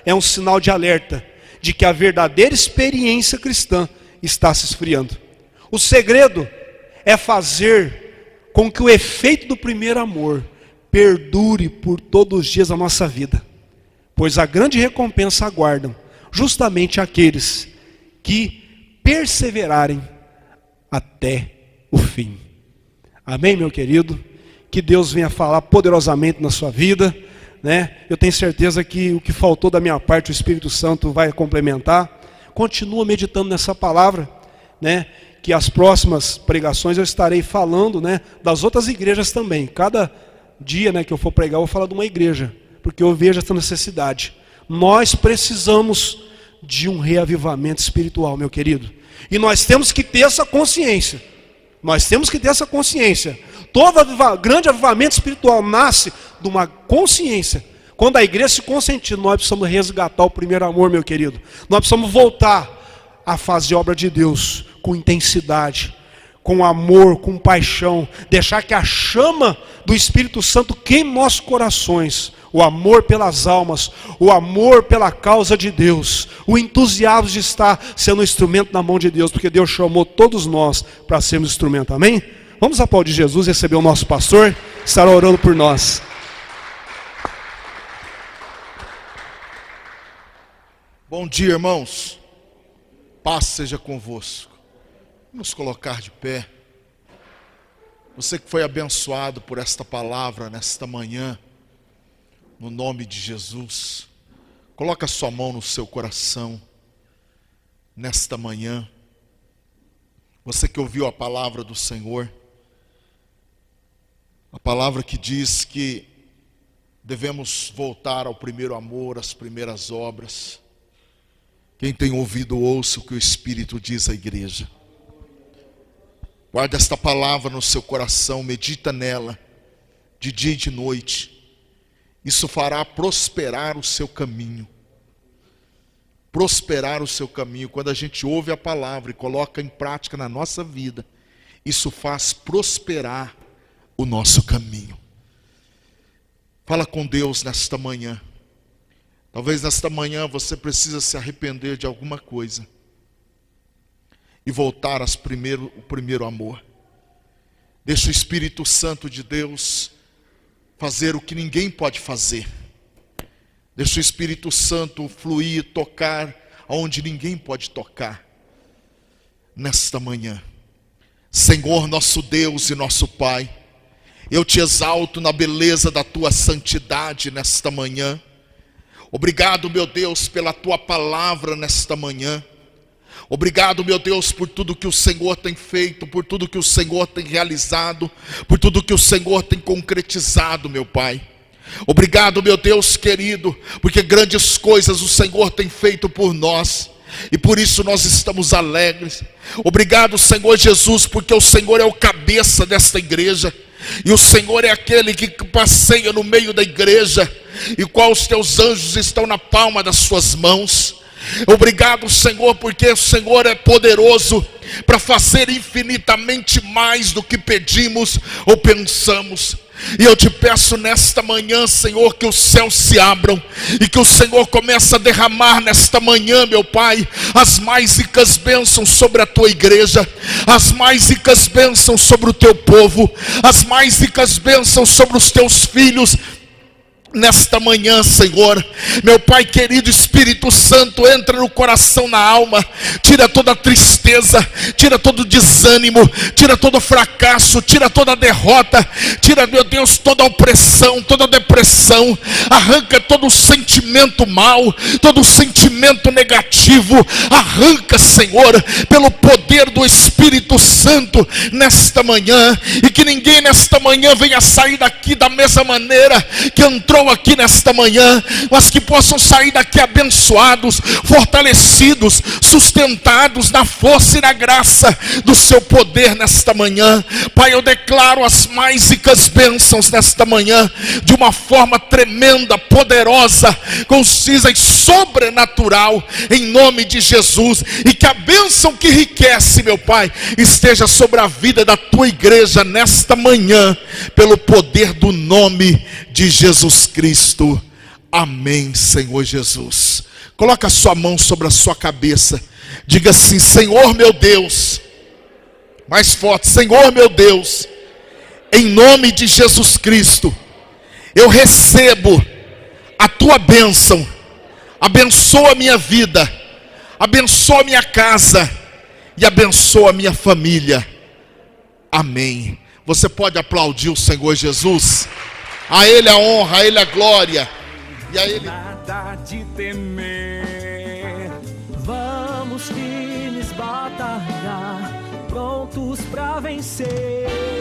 é um sinal de alerta de que a verdadeira experiência cristã está se esfriando. O segredo é fazer com que o efeito do primeiro amor perdure por todos os dias da nossa vida, pois a grande recompensa aguardam justamente aqueles que perseverarem até o fim. Amém, meu querido? Que Deus venha falar poderosamente na sua vida, né? Eu tenho certeza que o que faltou da minha parte, o Espírito Santo vai complementar. Continua meditando nessa palavra, né? Que as próximas pregações eu estarei falando, né, das outras igrejas também. Cada dia, né, que eu for pregar, eu vou falar de uma igreja, porque eu vejo essa necessidade. Nós precisamos de um reavivamento espiritual, meu querido. E nós temos que ter essa consciência. Nós temos que ter essa consciência. Todo grande avivamento espiritual nasce de uma consciência. Quando a igreja se consentir, nós precisamos resgatar o primeiro amor, meu querido. Nós precisamos voltar a fazer obra de Deus com intensidade, com amor, com paixão. Deixar que a chama do Espírito Santo queime nossos corações. O amor pelas almas, o amor pela causa de Deus, o entusiasmo de estar sendo um instrumento na mão de Deus, porque Deus chamou todos nós para sermos instrumento, amém? Vamos aplaudir Jesus, receber o nosso pastor, que estará orando por nós. Bom dia, irmãos. Paz seja convosco. Vamos colocar de pé. Você que foi abençoado por esta palavra nesta manhã, no nome de Jesus, coloca a sua mão no seu coração nesta manhã. Você que ouviu a palavra do Senhor, a palavra que diz que devemos voltar ao primeiro amor, às primeiras obras. Quem tem ouvido, ouça o que o Espírito diz à igreja. Guarda esta palavra no seu coração, medita nela, de dia e de noite. Isso fará prosperar o seu caminho. Prosperar o seu caminho. Quando a gente ouve a palavra e coloca em prática na nossa vida, isso faz prosperar o nosso caminho. Fala com Deus nesta manhã. Talvez nesta manhã você precisa se arrepender de alguma coisa e voltar ao primeiro amor. Deixa o Espírito Santo de Deus fazer o que ninguém pode fazer. Deixa o Espírito Santo fluir, tocar aonde ninguém pode tocar. Nesta manhã, Senhor nosso Deus e nosso Pai, eu te exalto na beleza da tua santidade nesta manhã. Obrigado, meu Deus, pela tua palavra nesta manhã. Obrigado, meu Deus, por tudo que o Senhor tem feito, por tudo que o Senhor tem realizado, por tudo que o Senhor tem concretizado, meu Pai. Obrigado, meu Deus querido, porque grandes coisas o Senhor tem feito por nós, e por isso nós estamos alegres. Obrigado, Senhor Jesus, porque o Senhor é o cabeça desta igreja, e o Senhor é aquele que passeia no meio da igreja, e qual os teus anjos estão na palma das suas mãos. Obrigado, Senhor, porque o Senhor é poderoso para fazer infinitamente mais do que pedimos ou pensamos. E eu te peço nesta manhã, Senhor, que os céus se abram e que o Senhor comece a derramar nesta manhã, meu Pai, as mais ricas bênçãos sobre a tua igreja, as mais ricas bênçãos sobre o teu povo, as mais ricas bênçãos sobre os teus filhos. Nesta manhã, Senhor, meu Pai querido, Espírito Santo, entra no coração, na alma, tira toda tristeza, tira todo desânimo, tira todo fracasso, tira toda derrota, tira, meu Deus, toda opressão, toda depressão, arranca todo sentimento mau, todo sentimento negativo, arranca, Senhor, pelo poder do Espírito Santo nesta manhã, e que ninguém nesta manhã venha sair daqui da mesma maneira que entrou aqui nesta manhã, mas que possam sair daqui abençoados, fortalecidos, sustentados na força e na graça do seu poder nesta manhã. Pai, eu declaro as mais ricas bênçãos nesta manhã, de uma forma tremenda, poderosa, concisa e sobrenatural, em nome de Jesus, e que a bênção que enriquece, meu Pai, esteja sobre a vida da tua igreja nesta manhã, pelo poder do nome de Jesus Cristo. Amém, Senhor Jesus. Coloca a sua mão sobre a sua cabeça. Diga assim: Senhor meu Deus. Mais forte: Senhor meu Deus, em nome de Jesus Cristo, eu recebo a tua bênção. Abençoa a minha vida, abençoa a minha casa e abençoa a minha família. Amém. Você pode aplaudir o Senhor Jesus? A Ele a honra, a Ele a glória, e a Ele... Nada de temer, vamos firmes batalhar, prontos pra vencer.